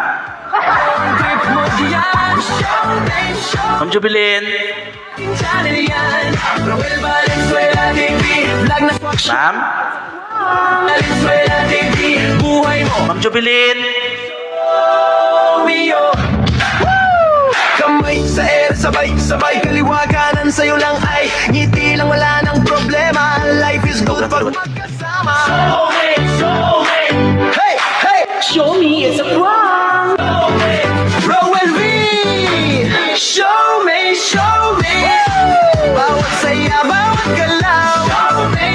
Ang trip mo diyan. Show me, show
Ma'am Jubilin.
me. Channel yan. Raul Valenzuela TV. Vlog na swak show.
Ma'am.
Valenzuela TV. Buhay mo.
Ma'am Jubilin.
Mio.
Kamay sa air, sabay-sabay kaliwa kanan sa'yo lang ay ngiti lang, wala nang problema. Life is good pag magkasama. Hey, hey!
Show me it's a prank.
Rowan V! Show me, show me! Bawat saya, bawat galaw.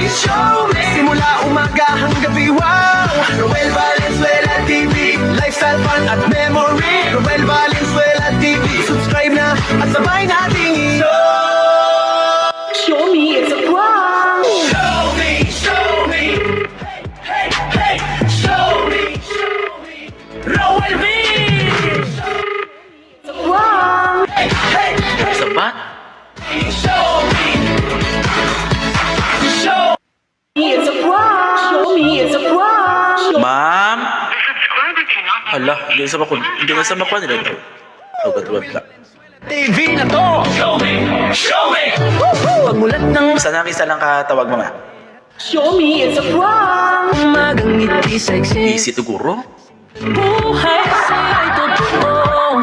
Show me! Simula umaga hanggang gabi, wow! Roel Valenzuela TV. Lifestyle, fun at memory. Roel Valenzuela TV. Subscribe na at sabay nating
Show me it's a prank.
Show me, show me. Hey, hey, show me, show me.
Roel V. It's a prank.
Hey, hey, hey,
Sabat.
show me. Show
It's a prank. Show me it's a prank. Show
Ma'am. Hala, hindi na sa makwa nila ito. Ugat-ugat lang.
TV na to. Show me, show me.
Pagmulat ng
Isa lang katawag mga.
show me it's a prank. Umagang ngiti sexy.
Easy to guro.
Buhay sa'yo'y totoo.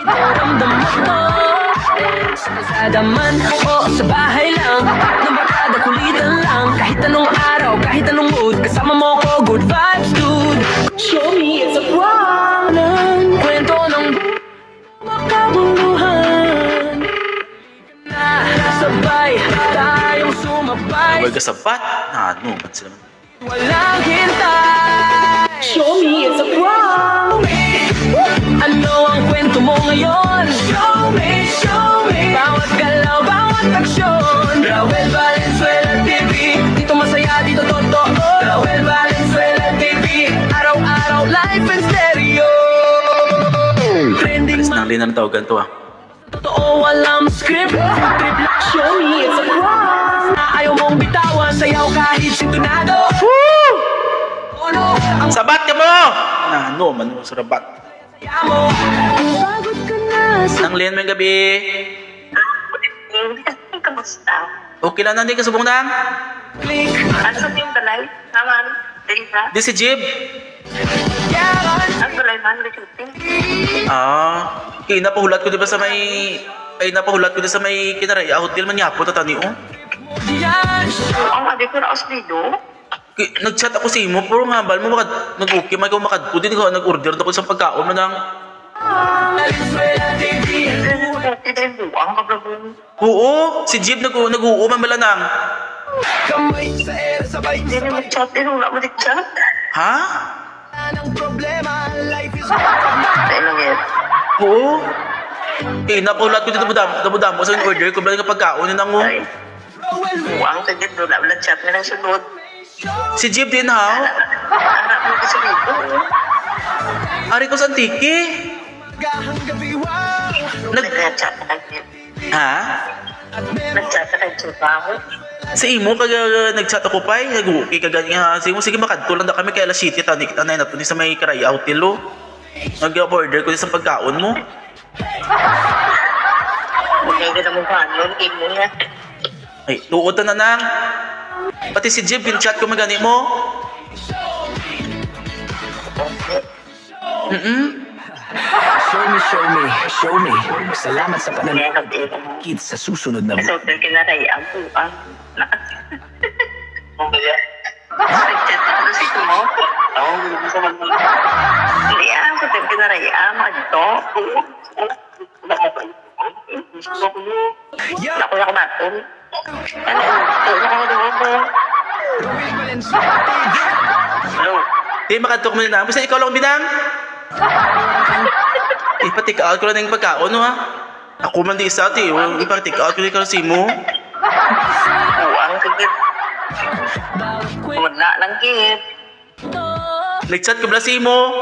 Ramdam mo to. Sa kalsada man o sa bahay lang, ng barkada kulitan lang. Kahit anong araw, kahit anong mood, kasama mo ko, good vibes dude. Show me it's a prank. Kwento ng makabuluhan. Sabay tayong sumabay.
Huwag ka sabat. Ano, man sila man.
Walang hintay. Show me it's a prank. Ano ang kwento mo ngayon? Show me, show me. Bawat galaw, bawat aksyon. Raul Valenzuela TV. Dito masaya, dito totoo. Raul Valenzuela TV. Araw-araw, live and stereo. Trending
Alis
man,
nang linan ng tawagan to ah.
totoo, walang script. Trip lang, show me it's a prank. Ayaw mong bitawan, sayaw kahit sintonado. Ano ang
Sabat ka mo! Ano, man mo sa rabat.
saya mo? Pagod ka na sa
Nang linan mo yung gabi.
Kamusta?
Okay lang, nandi ka subong nang.
click.
Ano yung balay? Naman. Dita.
Di si Jib.
Ang balay man. Shooting.
Napahulat ko di ba sa may... napahulat ko di sa may kinaray. Hotel man yapo, tatani oh.
Diyan.
Ang adik ko na oslido.
Nag-chat ako sa imo, pero nga, bal mo nag-okay, may kumakad ko din, nag-order ako sa pagkaon mo nang...
Valenzuela TV.
Ito yung buwang kablabong.
Oo, si Jib nag-uo, man bala nang.
kamay sa air,
Hindi
sabay-sabay
naman chat. Hindi wala mo di chat.
Ha?
ng problema. Life is
Ano lang yan?
Oo. Napahulat ko dito damo sa order ko, bala nga pagkaon yun ang
Ay. Buwang sa dito. Wala chat na lang sunod.
Si Jib din ha?
Anak mo kasi dito.
Ari ko sa tiki.
hanggang gabi, wow!
Nag-chat ka kay
Ha?
Nag-chat ka kay Chupaho.
Sa imo kag nag-chat ako pa, nag-okay ka ganyan ha. Sige makadto lang na kami kay alas 7 tanik anay na sa may Karay Hotel lo. Nag-order ko sa pagkaon mo.
Okay, ganda mo pa. Nung mo nga.
Ay, tuod na nang. Pati si Jib, chat ko magani mo.
Show me. Salamat sa panonood. Kids sa susunod na
So, kinaray ang buang. Nag-chat ako sa ito mo. Oo, gusto mo. Hindi ako, kinaray ang ito. Ako na kumatong. Hello.
Di makadto mo na. Basta ikaw lang binang. Ipatik out ko lang ng pagkaon no ha. Ako man di isa ti, ipatik out ko lang si mo.
Buang sigit. Wala lang git.
Nag-chat ko bala si mo.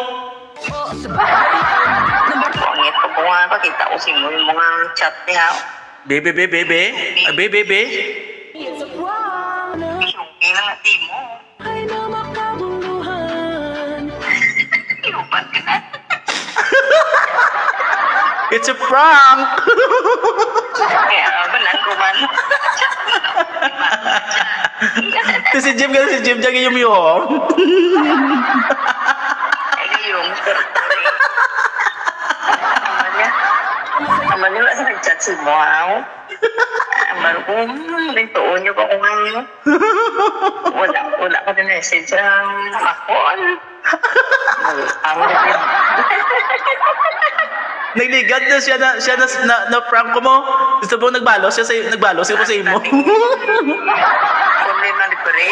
Pangit ko bunga pa kita ko si mo yung mga chat niya.
Bebe. Ah, bebe.
Yung lang at di mo.
ay na makabuluhan.
Iupat ka na.
It's a prank.
Kaya balan ko man.
Si Jim dyan yung yung.
Ay yung Aman niya sa nag-chat si mo ako. Aman ko, rintuon niyo pa kung ano. Wala ka din message ang ako. Ang rin.
Nagligad na siya na prank ko mo. Gusto mo nagbalos ko sa imo.
Kung may malipari.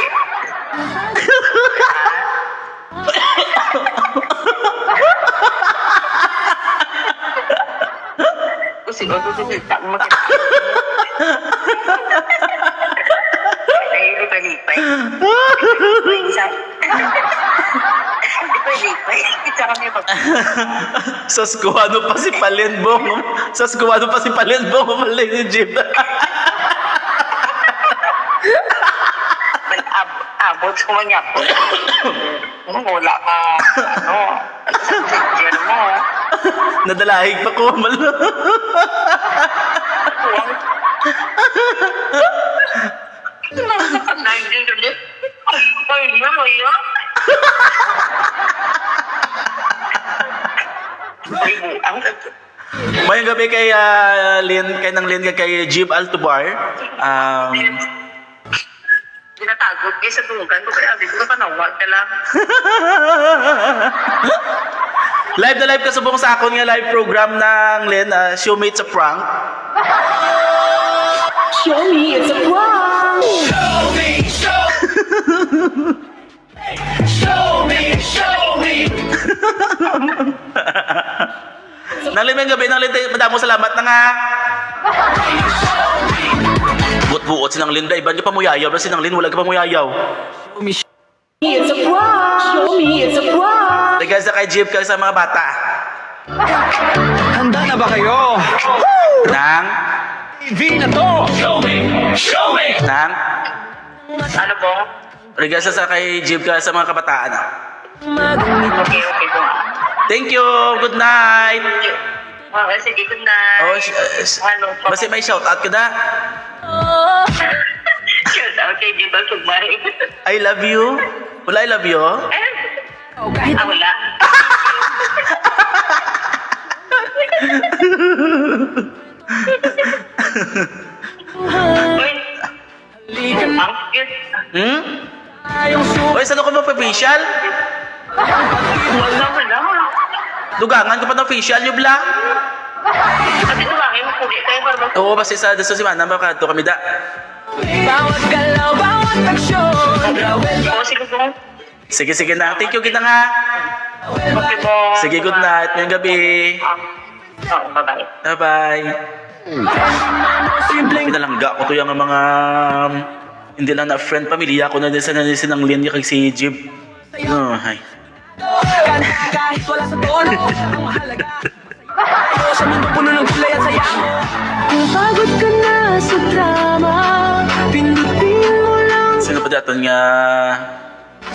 Siguro ko kita mo makita. Ay, lipay. Lipay. Kita kami pag...
Sa skuwado pa si Palenbong. Malay ni Jim.
Abot ko man niya po. Wala ka. Sa picture mo.
Nadalahig pa ko. Mayang gabi kay Lynn kay Jib Altobar.
Tinatagod kayo sa tugan ko kaya abig ko panawag ka lang.
Live na live ka subong sa akon nga live program ng Lynn, Show Me It's a Prank.
Show me it's a prank. Show me.
Nang Lynn, mayang gabi, madamo salamat na nga. Buot-buot sinang Lynn, iba niyo pa muyayaw, na sinang Lynn, wala ka pa muyayaw.
It's a prank. Show me it's a prank.
Regards na kay Jib ka sa mga bata.
Handa na ba kayo?
Nang?
TV na to!
Nang?
Ano po?
Regards na sa kay Jib ka sa mga kabataan.
Okay po.
Thank you! Good night!
Okay, sige, good night.
Oh,
Ano po?
basta may shoutout ka na.
Shout out kay Jibal Sugmari.
I love you. Wala I love you?
Wala. Uy. Ang cute.
Oy, saan ako magpa-facial?
Wala.
Dugangan ko pa ng facial, yung bla.
Kasi tumangin mo pugi kayo para mag-
Oo, basta sa si Mana, makadto kami da.
Bawat galaw, bawat aksyon.
Oo, sige po.
Sige na. Thank you kita nga.
Okay po.
Sige, good night. Ngayong gabi.
Oo, bye-bye.
Bye-bye. Pinalangga ko to yung mga hindi lang na friend, pamilya ko na din sa sinang linya kay si Jib. Oh, hi.
Kahit wala sa tono, ang mahalaga. Sa mundo puno ng kulay at saya mo.
Kung pagod ka na sa drama, pindutin mo lang.
Sino pa daton nga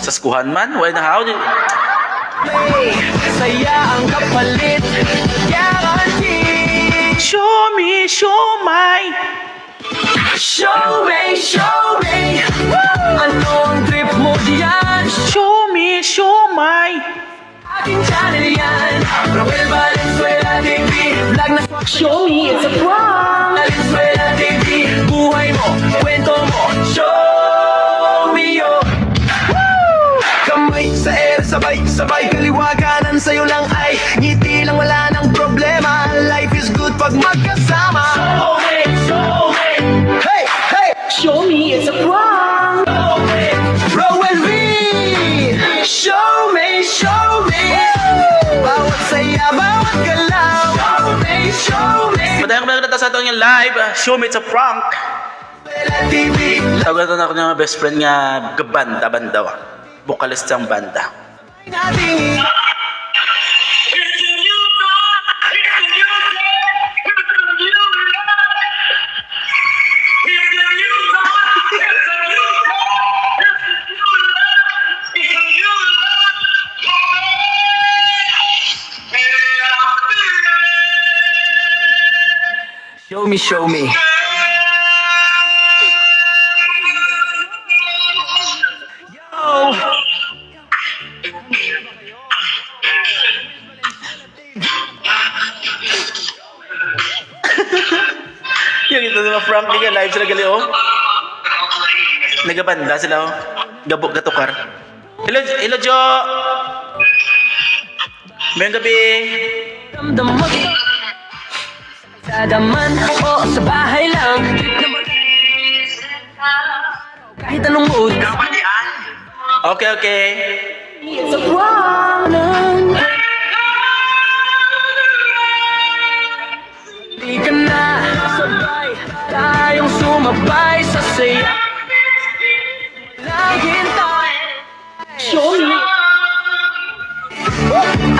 sa skuhan man? Why na how?
Hey, saya ang kapalit. Guaranteed.
Show me, show my.
Show me, show me. Ano ang trip mo diyan?
Show me, show my.
Aking channel yan. Roel Valenzuela TV. Vlog na show me, it's a prank. Valenzuela TV. Buhay mo, kwento mo. Show me yo. Kamay sa air, sabay, sabay. Kaliwa kanan sa'yo lang ay ngiti lang, wala nang problema. Life is good pag magkasama. Show me, show me. Hey, hey. Show me, it's a prank. Show me. Roel V. Show me, show me. Bawat saya, bawat galaw. Show me, show me.
Madayang mga nata sa ito yung live. Show me, it's a prank.
TV.
Tawagan na ako ng best friend nga gabanda, banda. Vocalist ang banda.
Nating show me, show me. Yo!
Yung ito naman Frank, nga live sila gali oh. Nagabanda sila oh. Gabok gatukar. Hello, hello Jo. Mayang gabi.
Damdam mo sa daman o sa bahay lang. Kahit anong mood.
Okay, okay.
It's a problem. Di ka na sabay, tayong sumabay sa saya. Naghintay, show me.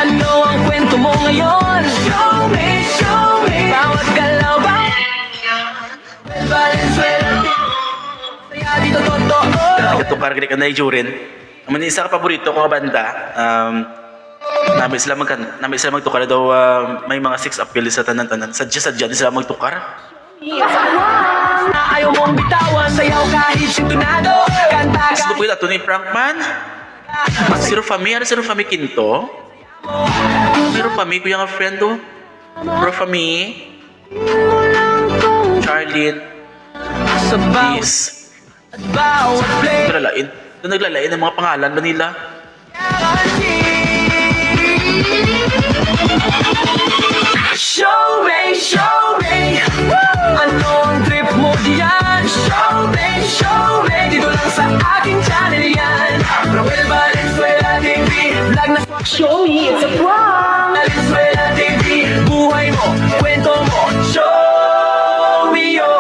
Ano ang kwento mo ngayon? Show me, show me. Bawat galaw, bawat Valenzuela. Saya dito totoo.
Gatukar gani ka na ijurin. Ang isa ka paborito ko nga banda. Namin sila magtukar daw may mga sex appeal sa tanan-tanan. Sadya din sila magtukar.
Ayaw mong bitawan, sayaw kahit sintonado. Kanta
Gusto po ito ni Frank man. Siro Fami, ano Siro Fami Quinto? Siro Fami, kuya nga friend do. Siro Fami. Charlene.
sa bawat
Is.
bawat play.
Naglalain. Naglalain ng mga pangalan ba nila?
Show me. Ano ang trip mo diyan? Show me. Dito lang sa aking channel yan. Roel Valenzuela TV. Vlog na show me, it's a prank. Valenzuela TV. Buhay mo, kwento mo. Show me yo.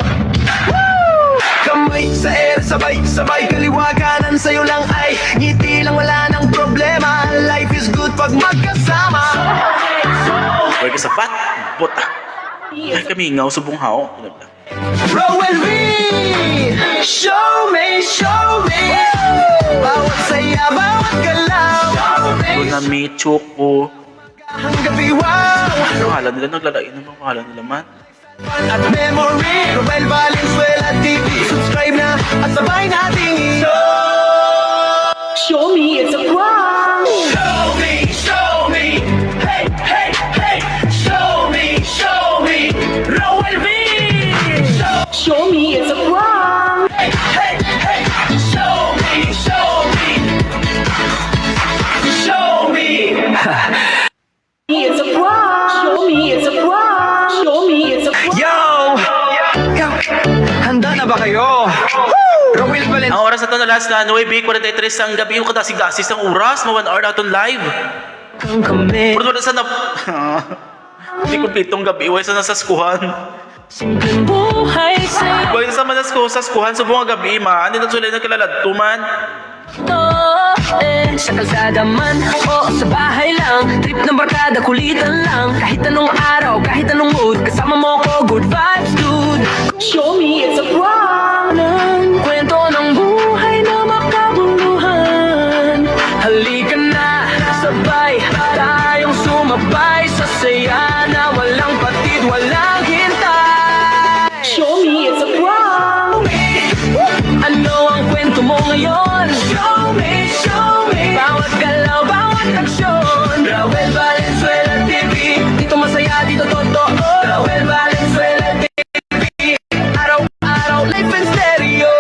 Kamay sa air, sabay, sabay. Kaliwa kanan sa'yo lang ay ngiti lang, wala nang problema. Life is good pag magkasama.
Huwag ka sapat. Bota. Ay kami ngaw subong hao.
Roel V. Show me. Bawat saya, bawat galaw.
Kunami, Choco.
Ang gabi, wow.
Ano pangalan nila? Naglalain ng mga pangalan nila man.
At memory, Roel Valenzuela TV. Subscribe na at sabay nating show me, it's a prank. Show me. Hey. Show me. Roel V. Show me, it's a prank. Hey. Show me. It's a prank. Yo! Handa na ba kayo? Roel Valenzuela.
Ang oras na ito na last na 9:43 ang gabi yung katasigasis ng oras. 1 hour na itong live.
Kami.
Puro na sana. Hindi kumpletong gabi. Iway sa nasa skuhan.
Simpleng buhay sa'yo.
Iway sa manas ko sa skuhan sa buong gabi. Ano na sila nagkalalad tuman.
Sa kalsada man o sa bahay lang, trip ng barkada, kulitan lang. Kahit anong araw, kahit anong mood, kasama mo ko, good vibes dude. Show me it's a prank. Kwento ng buhay na makabuluhan. Halika na, sabay tayong sumabay sa saya na walang patid, walang hintay. Show me it's a prank. Ano ang kwento mo ngayon? Show me, show me. Bawat galaw, bawat aksyon. Raul Valenzuela TV. Dito masaya, dito totoo. Raul Valenzuela TV. Araw-araw, life and stereo.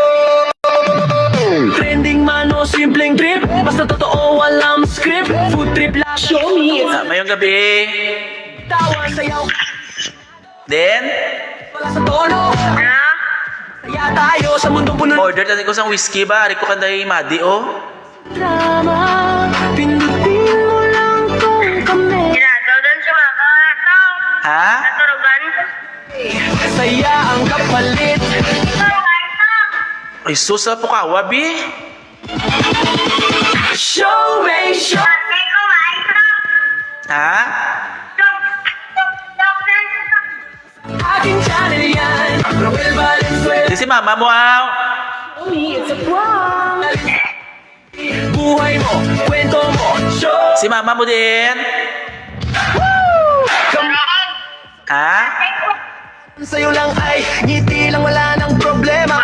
Trending man o simpleng trip. Basta totoo, walang script. Food trip lang. Show me it's a
Mayong gabi.
tawa, sayaw.
Then,
Wala sa tono. Kaya tayo sa mundong puno.
order natin ko sa whiskey ba? Ari ko kanday madi, oh.
Drama, pindutin mo lang tong kamay.
Ginagaw doon sa mga kakataw.
Ha?
Naturugan.
Saya ang kapalit.
Ay, sus, po ka, wabi.
Show me, show.
Pati ko,
Ha?
Aking channel yan. Raul Valenzuela.
Di si mama mo, ah.
It's a prank. Buhay mo, kwento mo. Show.
Si mama mo din. Ha?
Sa'yo lang ay ngiti lang, wala nang problema.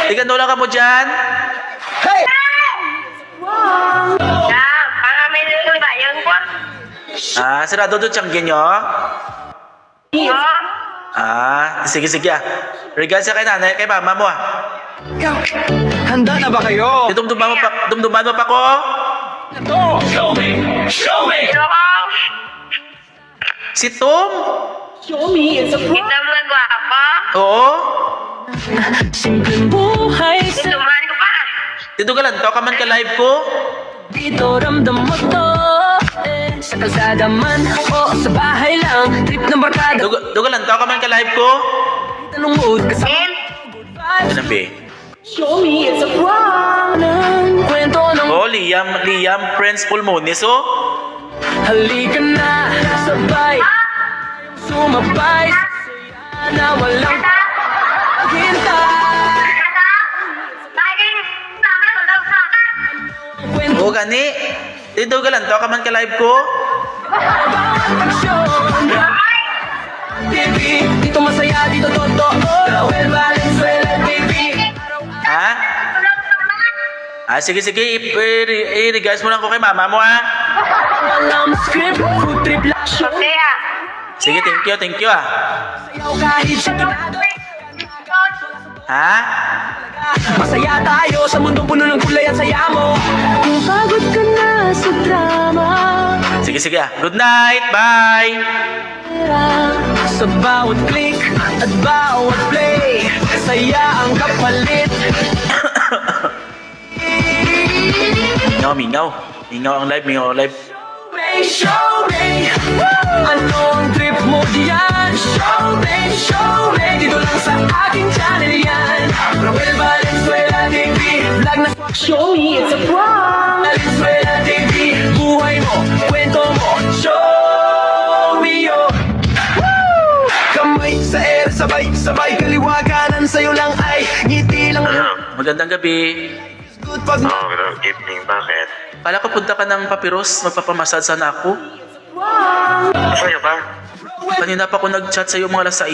Tingnan lang ka mo dyan.
Hey!
Ah, sarado doon tiyanggen nyo. Ah, sige, sige, ah. Regalo siya kay nanay, kay mama mo, ah.
Handa na ba kayo?
Dumduman mo pa ko.
Show me, show me.
Si Tom?
Show me, it's a prank.
Kita mga gwapa.
Oo.
Simpleng buhay sa
Tuman ko pa.
Dito ka lang, to ka man ka live ko.
dito, ramdam mo to. Sa kalsada man o sa bahay lang, trip ng barkada.
Dito ka lang, to ka man ka live ko.
Anong mood kasama
Em,
good vibes.
Ano, be?
Show me, it's a prank. Kwento ng
Oh, Liam, Prince Pulmonis, oh.
halika na, sabay sumabay sa saya na walang hintay.
laging sama ko daw sa akin.
Kwento
Oo, gani. Dito ka lang, to ka man ka live ko.
bawat aksyon. TV, dito masaya, dito totoo. Raul Valenzuela TV.
Ha? Ah, sige, i-regards mo lang ko kay mama mo, ha?
Walang script, food trip lang. Show
Kaya,
Sige, thank you, ah.
sayaw kahit sintonado.
Ha?
Masaya tayo sa mundong puno ng kulay at saya mo.
Kung pagod ka na sa drama,
Sige, ah. Good night, bye!
Sa bawat click at bawat play, saya ang kapalit.
Mingaw ang live.
Show me, anong trip mo diyan? Show me, dito lang sa aking channel yan. Raul Valenzuela TV, vlog na show me, it's a prank. Valenzuela TV, buhay mo, kwento mo, show me yo. Woo! Kamay sa air, sabay kaliwa kanan, sa'yo lang ay ngiti lang.
Magandang gabi.
Good pag
good evening, bakit?
Kala ko punta ka ng Papiros, magpapamasad sana ako.
Sa'yo ba?
Kanina pa ako nag-chat sa'yo mga alas 6.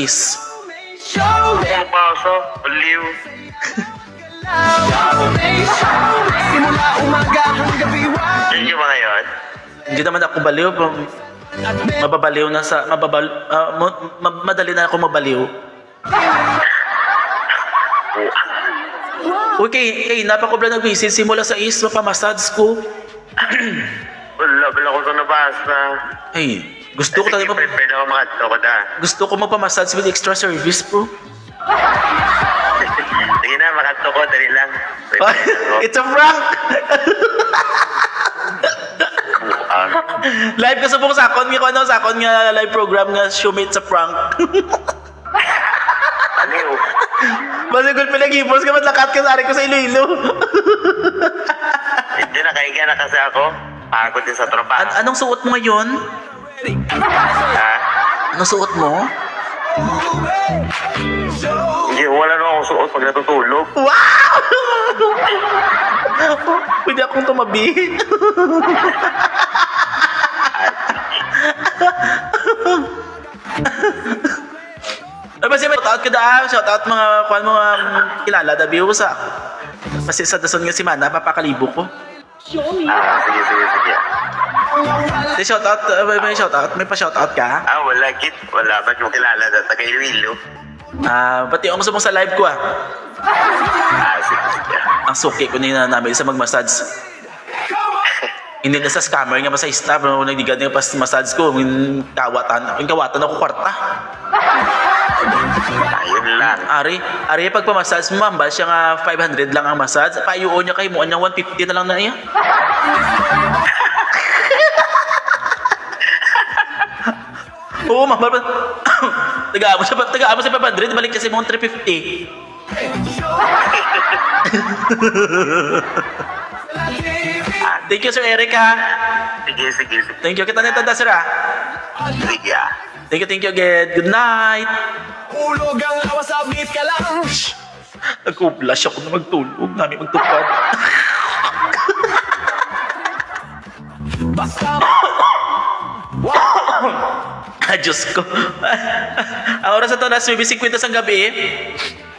show me.
Ang pauso, baliw.
Simula umaga hanggang gabi, wow.
Hindi ba ngayon?
Hindi naman ako baliw. Mababaliw na sa... madali na ako mabaliw. Uy, kay napakobra nag-visit simula sa is, mapamassage ko.
Wala ko ito nabasa.
Ay, gusto ko talaga
Pwede ako makadto ko da.
gusto ko magpamassage with extra service, bro.
Sige na, makadto ko, dali lang.
It's a prank! Live ka sa buong sakon nga live program nga show me it's a prank.
Aliw.
Masigol pinag-ipos ka, matlakat ka sa ari ko sa Iloilo.
Hindi nakahiga na kasi ako. Pagod din sa trabaho.
Anong suot mo ngayon?
Ha?
Anong suot mo?
Hindi, wala na akong suot pag natutulog.
Wow! Pwede akong tumabi. Ay, basta may shoutout ka da. Shoutout mga kilala, dabi ko sa. Kasi sa dason nga si Mana, papakalibo ko.
Sige.
May shoutout, may shoutout, may pa-shoutout ka?
Wala, kid. Wala, ba't mo kilala na taga Iloilo?
Pati ako gusto mong sa live ko
Sige.
Ang suki ko na namin sa mag-massage. Hindi na sa scammer nga sa staff, nagdigad nga pas massage ko, yung kawatan ako kwarta.
Ayun lang.
Ari pagpamassage mo, mambal siya nga 500 lang ang massage. Payuon niya kay mo, niya 150 na lang na iya. Oo, mambal pa. Taga-amo siya 500, balik kasi mo 350. Thank you, Sir Eric, ha.
Sige.
Thank you. Kita nito, sir, ha.
Sige.
Thank you again. Good night.
Ulog ang awas, upbeat ka lang.
Nag-flash ako na magtulog. Namin magtupad.
Basta
Diyos ko. Ang oras na ito, nasa 50 sa gabi.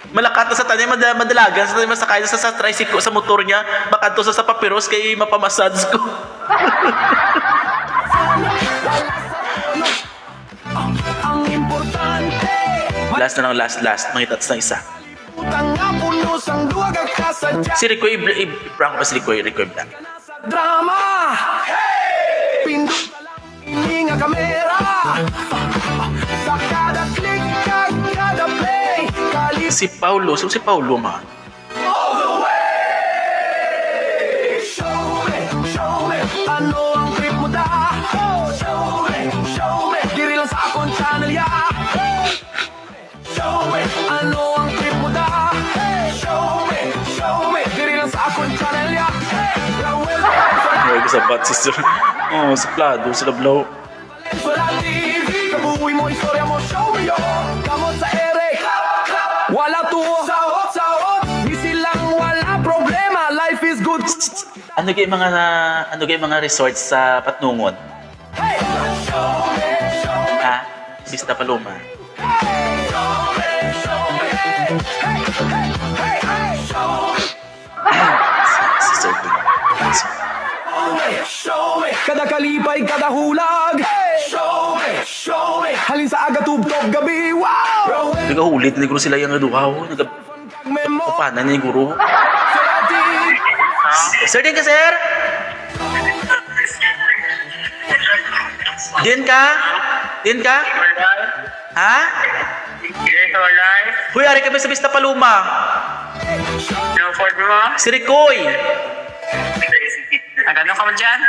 Malakat na sa tanya, madalagan sa tanya, masakay na sa tricycle, sa motor niya. Makanto sa papiros, kay mapamassage ko.
ang importante.
Last na lang, last. Mangitats na isa.
Utang nga puno sang duwag ang kasadya.
Si Ricoy, i-prank ko pa si Ricoy Blanc.
Sa drama. Pindot ka lang, hindi nga kamera. Sa kada click, kada play. Kalis
Si Paulo, so si Paulo nga.
all the way. Show me, ano ang trip mo da? Show me, diri lang sa akong channel ya. Show me, ano ang trip mo da? Show me, diri lang sa akong channel ya.
Ay, ko sa bat, sister. Oh, sa plado, sila blow.
Wala TV, kabuhay mo, istorya mo, show me yo. Kamot sa ere, wala tuwo. Sahot, di silang wala problema. Life is good.
Ano kay mga resorts sa Patnungon? Ha? Vista Paloma. Si Sir Bin.
Kada kalipay, kada hulag. Show me. Halin sa aga, tubtob, gabi, wow.
Nagahulit na guro sila yung aduhaw.
Memo,
Nagapanan niya yung guro.
sarati.
Sir, din ka, sir? Din ka? Ha? Huy, ari kami sa Vista Paloma. Si Ricoy.
Nagano ka mo dyan?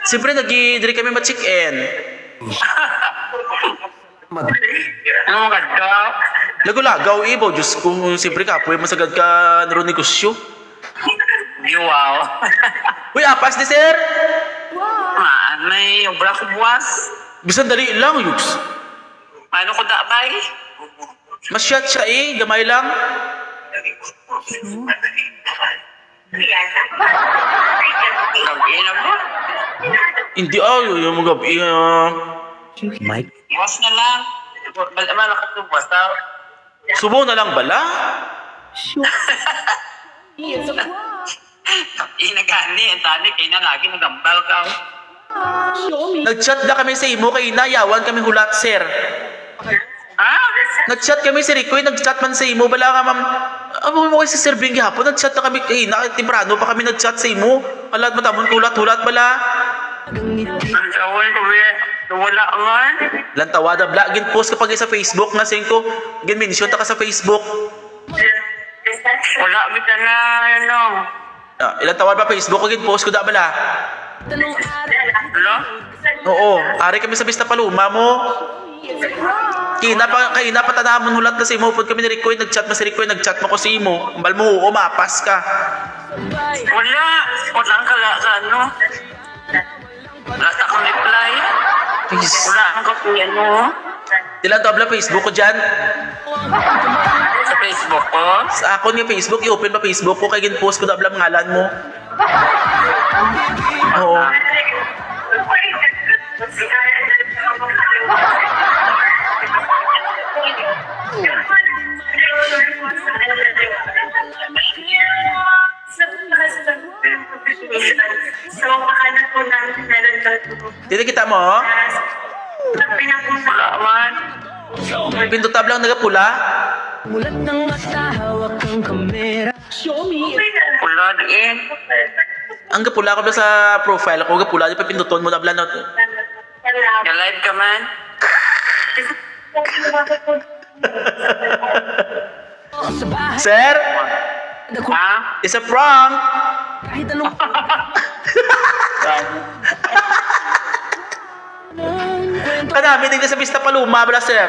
Siyempre, nag-diri kami ma-check-in.
Ano mo ka?
Nagulagaw, ibo. Diyos ko, siyempre kapoy, masagad ka naroon negosyo.
Wow.
Huy, apas ni sir.
May obra ko buwas.
Bisan dali lang, Yuks.
Ano ko dabay?
Masyat siya gamay lang.
Nag-inom mo?
Hindi, yung mga gabi.
Buwas na lang. Malakas ko buwas na.
Subo na lang bala.
Inagani, ang tani, kayo na lagi nagambal ka.
Nag-chat na kami sa imo, kay nayawan kami hulat, sir.
Ha?
Nag-chat kami si Ricoy, nag-chat man sa imo. Bala ka, ma'am. Amo mo kay si Sir Bing hapon, nag-chat na kami. Timbrano pa kami nag-chat sa imo. Alat matamon hulat-hulat bala.
Ang tawon ko, wala nga.
Lantawada, bla. Gin post kapag sa Facebook nga sing ko. Gin mention ta ka sa Facebook.
Wala kita na, ano.
Ilang tawad pa Facebook, gin post ko da bala.
Ano?
Oo, ari kami sa Vista Paloma mo. Kina pa tanamon hulat na si Imo. Pud kami ni Ricoy, nag-chat mo si Ricoy, nag-chat mo ko si Imo. Ambal mo, mapas ka.
Wala. Wala ang kala sa ano. Wala sa akong reply. Wala ang kapuyan mo.
Dilan to abla Facebook ko dyan.
Sa Facebook ko.
Sa akon yung Facebook, i-open pa Facebook ko. Kaya gin-post ko na abla ngalan mo. Oo.
So, makahanap po namin meron doon.
Dito kita mo.
Pinakulawan.
Pindot tablang nagapula.
Mulat ng mata, hawak ang kamera. Show me
Wala din.
Ang gapula ko ba sa profile ko, gapula di pa pinduton mo tablang na.
Ka-live ka man.
sa bahay.
Sir,
Ha?
it's a prank.
Kahit anong
Kadami din sa Vista Paluma, bala sir.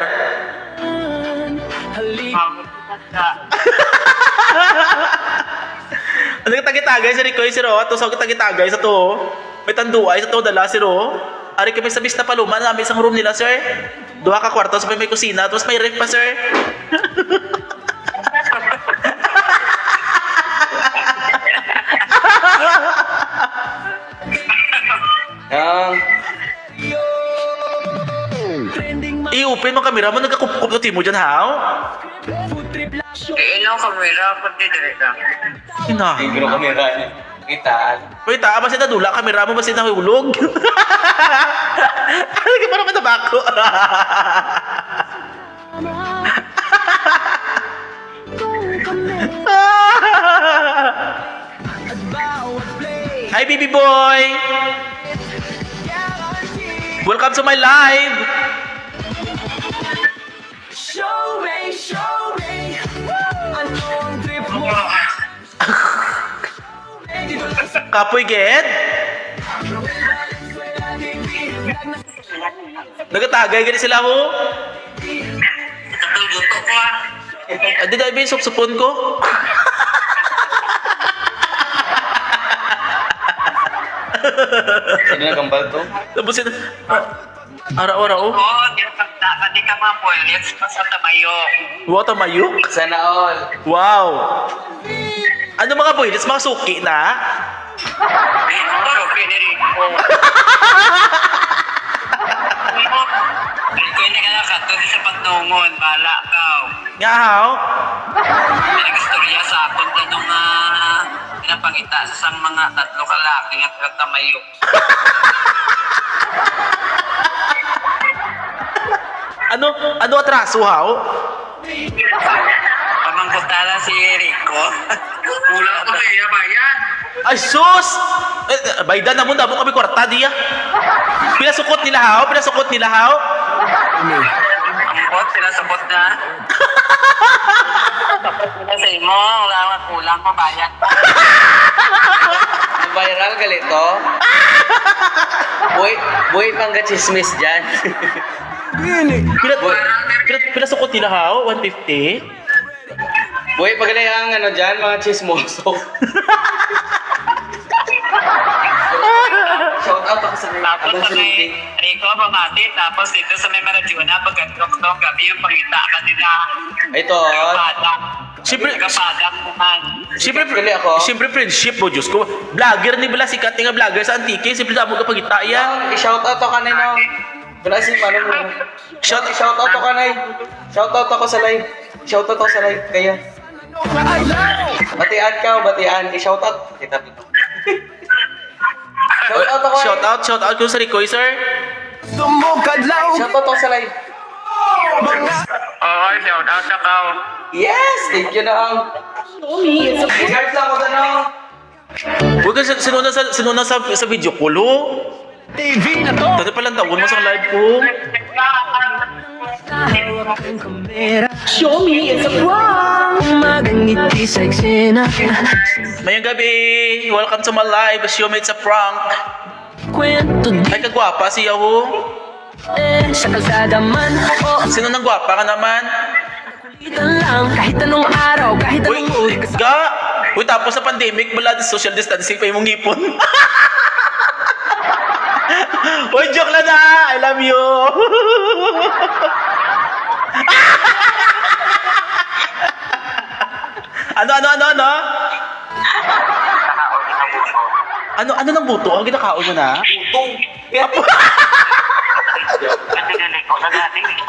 halik.
Ano ka tagitagay sa Ricoy, sir? Ato sa tagitagay sa to. May tanduay sa to dala, sir. Ari kami sa Vista Paluma, namin isang room nila, sir. Duha ka kwarto, sa may kusina, tapos may ref pa, sir. I-open mo kamera mo, nagkakup-kup na timo dyan, ha?
Food trip lang. Show
Ino kamera, pati direct lang.
Ina.
Tigro kamera niya. Kitaan.
Uy, ba siya nadula? Kamera mo ba siya nahulog? Ano ka parang matabako?
at bawat play.
Hi, baby boy! Welcome to my live!
Show me. Ano ang trip mo?
Kapoy, Ged? Nagatagay gani sila ho?
Luto ko ah.
Adi na ibig supsupon ko?
Sino nagambal to?
Tapos yun, ara-ara oh.
Oo, di ka mapulit pa sa tamayo.
What a mayuk?
Sana all.
Wow! Ano mga boy? It's mga suki na?
Ito, piniriko. Ito yung nagkakato sa pagtungon, bala ka.
Nga how?
May nagstorya sa akong tanong pinapangita sa sang mga tatlo kalaki at tamayo.
Ano atraso how?
Pamangkutala si Rico. Wala ko kaya bayan.
Ay sus! Baydan na mo, damo kami kwarta diya. Pinasukot nila how?
Angkot, pinasabot na. Tapos nila sa imo, wala akong kulang pa bayan.
Viral galito. Boy pang chismis dyan.
Pinasukot nila how? 150?
Boy, pagaling ang ano dyan, mga chismoso. Shout out ako sa
Tapos sa may Rico, pamati, tapos dito sa may Maradjuna, pagkandok-dok, gabi yung pangita ka nila.
Ito,
Padang.
Siyempre-
Padang naman.
Pili ako.
Siyempre friendship mo, Diyos ko. Vlogger ni Bala, sikat nga vlogger sa Antique. Siyempre damo ka pagita yan.
I-shout out ako kanina. Wala si Manong mo. Shout out ako kanay. Shout out ako sa live. Shout out ako sa live. Kaya. Batian ka, batian. I-shout out. Kita dito. Shout out ako.
Shout out ko sa Ricoy, sir.
Shout out ako sa live.
Oo, shout out na ka.
Yes! Thank you na ang. Heart lang ako na.
Huwag ka sinuna sa video call, ho.
TV na to.
Dati palang taon mo sa live ko.
Hawak ang kamera. Show me it's a prank. Umagang ngiti sa eksena.
Mayang gabi, welcome to my live. Assume it's a prank.
Kwento di
Ay, kagwapa siya, ho.
Sa kalsada man o
Sino nang gwapa ka naman?
kulitan lang. Kahit anong araw, kahit
Uy,
anong mood.
ga! Uy, tapos sa pandemic, wala din social distancing pa yung ngipon. Uy, joke lang na! I love you! Ano? Ano ng buto? Ang ginakaon mo na?
Nagdililiko na natin eh.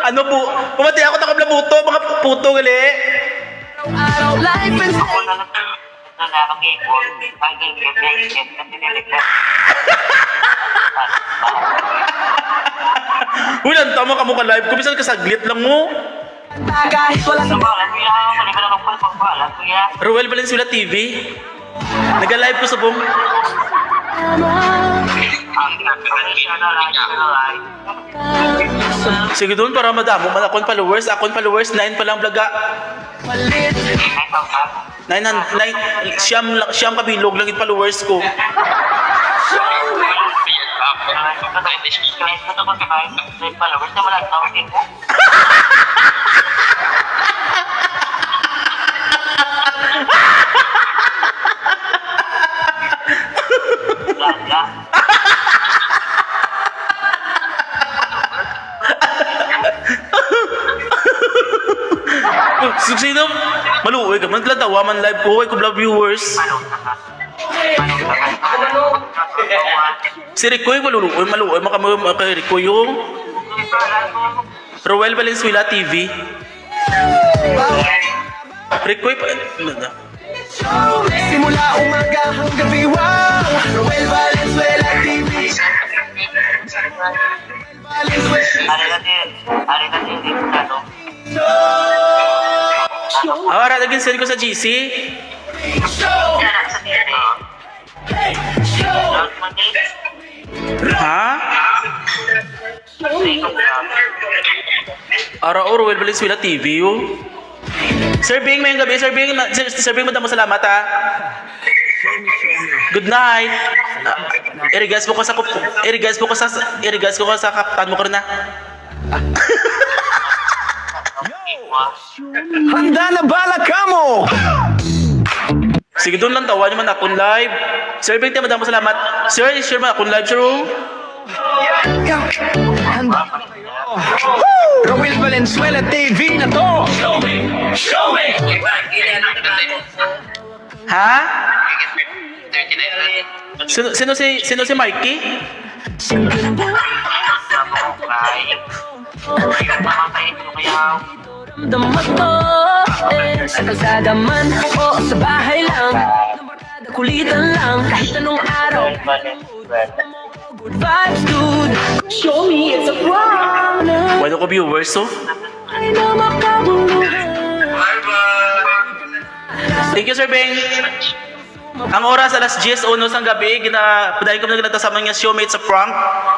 Ano po? Pumatay ako ng kablabuto, mga puto gali.
Araw, life and
Ako na nakakangipon. Ang gilgit, nagdililiko.
Uy, lanta mo ka mo ka live ko, bisan kasaglit lang mo.
kahit wala sa
Sabalan, kuya. Mali ka na magpapagbalan, kuya.
Ruel Valenzuela TV. Nag-live ko sa buong. Sige doon para madamo man akong followers. Akong followers 9 pa lang blaga.
palit.
900 siyam kabilog lang yung followers ko. Sino? Maluoy ka man tawa man live ko, ko vlog viewers. Si Ricoy maluoy kay Ricoy yung Ruel Valenzuela TV. Ricoy pa.
Simula umaga hanggang gabi, wow! Roel Valenzuela TV.
Ara naging send ko sa GC. Ha? Ara Ruel Valenzuela TV yung. Sir Bing, mayang gabi. Sir Bing, madamo salamat ha. Good night. Irigas mo ko sa kaptan mo ko na.
Handa na bala ka mo!
Sige doon lang tawa naman akong live. Sir Bing, madamo salamat. Sir, share mo akong live, sir.
Handa na kayo. Roel Valenzuela TV na to!
Ha? Sino si Mikey?
Damdaman to, sa kalsada man o sa bahay lang. Kulitan lang, kahit anong araw. Good vibes, dude. Show me it's a problem.
Wala ko viewers, so.
Ay na makabuluhan.
Thank you, Sir Beng. Ang oras alas 10:01 sang gabi, padayon ko na ginatasaman nga show mates sa prank.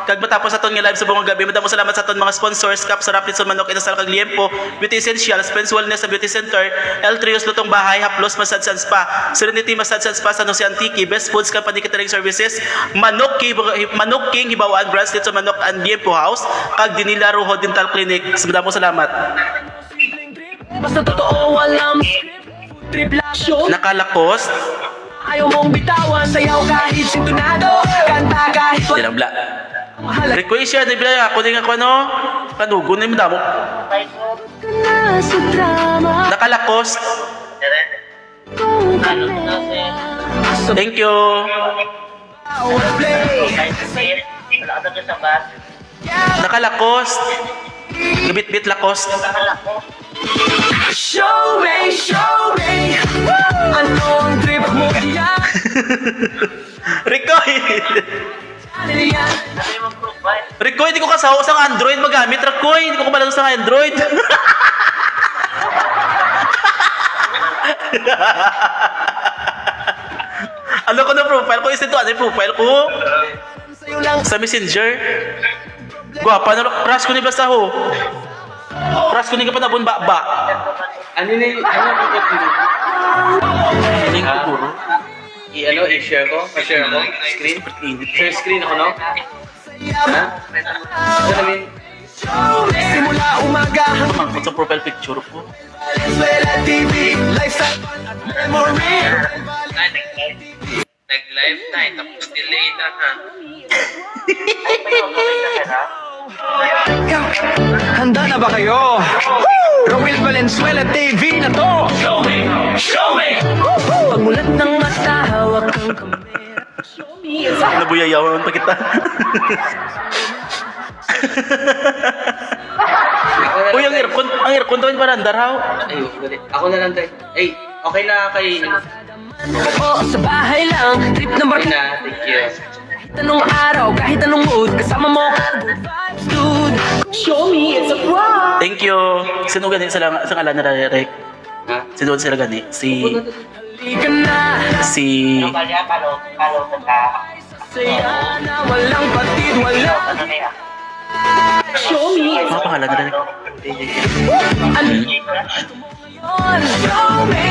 Kag matapos aton nga live sa buong gabi, madamo salamat sa aton mga sponsors, Kap Sarap Litson Manok Inasal kag Liempo, Beauty Essentials, Spence Wellness sa Beauty Center, El Trios Lutong Bahay, Haplos Massage and Spa, Serenity Massage and Spa San Jose Antique, Best Foods Company Catering Services, Manok King Hibawaan Brands Litson Manok and Liempo House, kag Dinila Rojo Dental Clinic. Madamo salamat.
Basta totoo, walang trip lang. Show
Nakalakos,
ayaw mong bitawan, sayaw kahit sintonado, kanta kahit
di lang bla. Request siya, di bla ako din ako ano, kanugo na yung madamo.
Na sa drama
Nakalakos.
kung kami.
Thank you. Nakalakos. Gabit-bit lakos.
Show me anong trip mo yan?
Ricoy!
Ano yan?
Ricoy, hindi ko kasawa sa Android magamit. Ricoy, hindi ko kumalang sa Android. Ano ko na profile ko? Is ito ano yung profile ko?
Sa'yo lang.
Sa Messenger. Gwapa na crush ko ni basta ho. Crush ko ni ka pa nabun ba?
Ano na yung ikot nito?
Link ko puro.
I-share ko? I-share ako? Screen? Share screen ako, no? Ha? Ano namin?
Simula umaga hanggang
Ang sa profile picture ko.
Valenzuela TV, lifestyle at memory.
Nag-live na, tapos delay na, ha?
Handa na ba kayo? Rowel Valenzuela TV na to.
Pagmulat ng mata, hawak ang kamera. Show me it's a
Nabuyayawan pa kita. Uy, ang aircon tawin pa nandar, how?
Ay, dali. Ako na lang, tayo. Ay, okay na kay...
Oo, sa bahay lang. Trip number
Okay na, thank you.
kahit anong araw, kahit anong mood, kasama mo ko. Good vibes, dude. Show me it's a prank.
Thank you. Sino gani sa ngalan na Rek?
Ha?
Sino sila gani?
Halika na,
Si...
saya na walang patid, walang show me it's
Ano pangalan na Rek?
ano yun. Show me,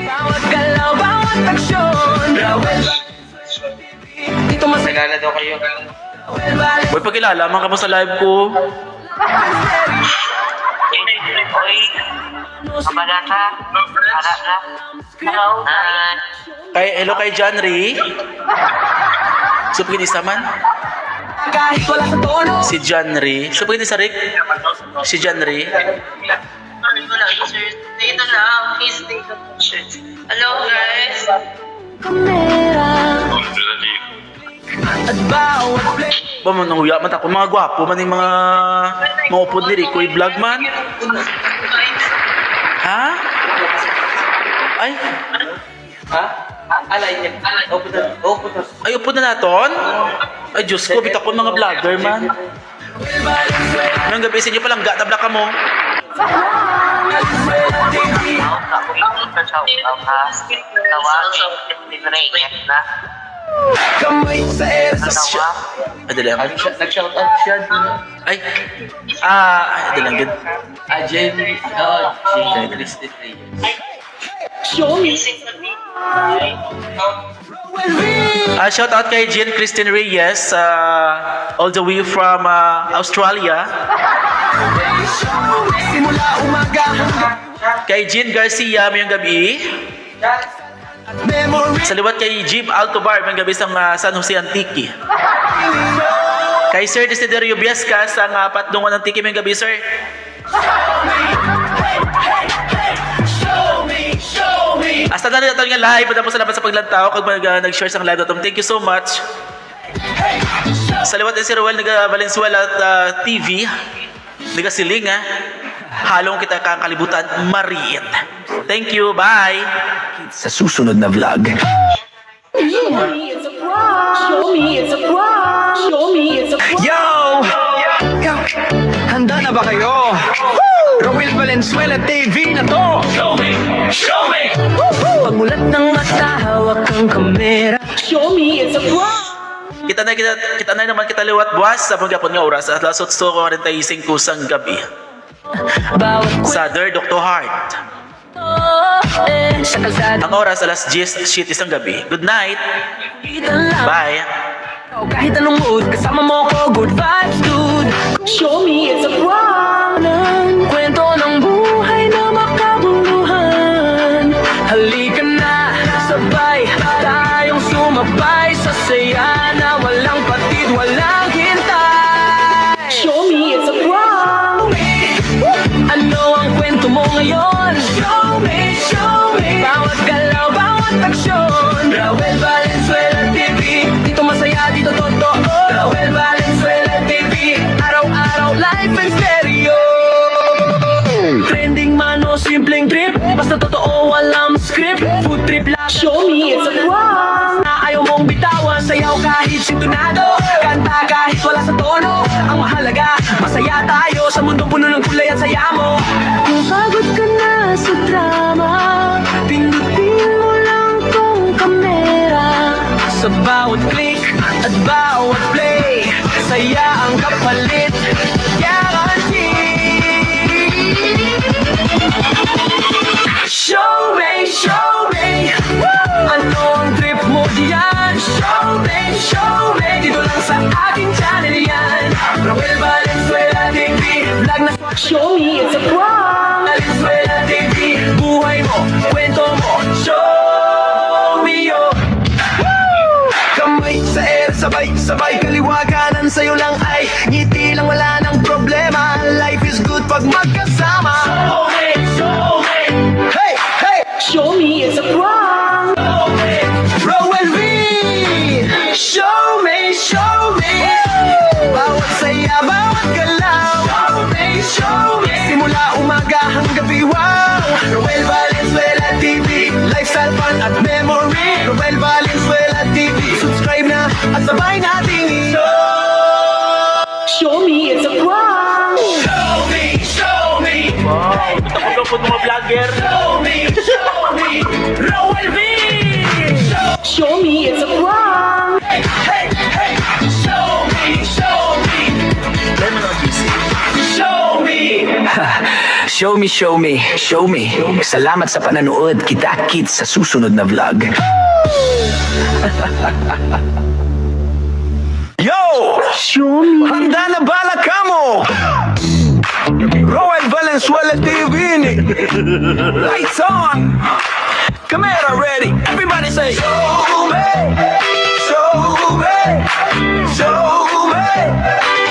bawat galaw, bawat aksyon. Rawel, dito mas
Kilala daw kayo.
Uy, pagkilala, man ka mo sa live ko. Hello kay John Ray. Supagin isa man.
kahit wala sa tono.
Si John Ray. Supagin isa Rick. Si John Ray.
Hello guys.
Kamera.
At bawat play
Ba man nang huya man ako mga gwapo man yung mga upod ni Rico vlog man. Ha? Ay,
Ha? Alay niya. Open na. Open na.
ay upod na naton. Ay Diyos ko, bitak ko mga vlogger man. Ngayong gabi sa inyo palang gatabla ka mo.
Kamay sa EDSA.
Adali lang.
Nag-shout out siya.
Ay, adali lang good.
Jamie. Oo, Jamie Christine Reyes.
show me
Shout out kay Jean Christine Reyes, all the way from Australia.
Simula umaga hanggang
Kay Jean Garcia, mayong gabi.
memory.
Sa liwat kay Jib Altobar, mayong gabi sa San Jose Antique. Kay Sir Desiderio Biasca sa Patdungan Antique, mayong gabi, sir. Hasta na rin natin nga live. Pwede po salamat sa paglantaw kag nag-share sa live natin. Thank you so much. Sa liwat din si Rowel Valenzuela at TV. Nagasiling ha. Halong kita kakalibutan. Mariit. Thank you. Bye.
Sa susunod na vlog.
show me it's a prank. Show me it's a prank. Show me it's a prank.
Yo! Handa na ba kayo? Rowel Valenzuela TV na to.
Pagmulat ng mata, hawak ang kamera. Show me it's a prank.
Kita na naman kita liwat buwas sa pagyapon nga oras at lasot 45 kusang gabi.
Bawat
Sa Der Dr. Heart.
kwento sa kalsada.
Ang oras alas 10 isang gabi. Good night.
Itan lang.
Bye.
Kahit anong mood, kasama mo ko. Good vibes, dude. Show me it's a prank. Kwento ng buhay na makabuluhan. Halika na, sabay tayong sumabay sa saya na walang patid, walang hintay. Show me it's a prank. Ano ang kwento mo ngayon? Show me, show me. Bawat galaw, bawat aksyon. Rowel Valenzuela TV. Dito masaya, dito totoo. Rowel Valenzuela TV. Araw-araw, live and stereo. Trending man o simpleng trip. Basta totoo, walang script. Food trip lang. Show me it's a prank. Na ayaw mong bitawan. Sayaw kahit sintonado. Kanta kahit wala sa tono. Ang mahalaga, masaya tayo sa mundong puno ng kulay at saya mo.
Kung pagod ka na sa drama, pindutin mo lang tong kamera.
Sa bawat click at bawat play, saya ang kapalit. Guarantee. Show me, show me. Ano ang Show me it's a prank.
Valenzuela TV, buhay mo, kwento mo, show me yo. Kamay sa air, sabay kaliwa kanan sa'yo lang ay ngiti lang, wala nang problema. Life is good pag magkasama. Hey, hey!
Show me it's a prank.
Rowan V! Show me, show me! Bawat saya, bawat galaw. Show me! Simula umaga hanggang gabi, wow! Roel Valenzuela TV, lifestyle, fun at memory. Roel Valenzuela TV, subscribe na at sabay nating
Show me it's a prank.
Show me, show me!
Wow, tapos mga vlogger.
Show me, Roel V!
Show me it's a prank.
Hey, hey, hey! Show me, show me!
Dahil mo naman busy.
Show me!
Show me, show me, show me. Salamat sa pananood. Kita-kits sa susunod na vlog. Yo!
Show me.
Handa na bala ka mo! Roel Valenzuela TV. Lights on! Camera ready. Everybody say,
Show me! Show me! Show me!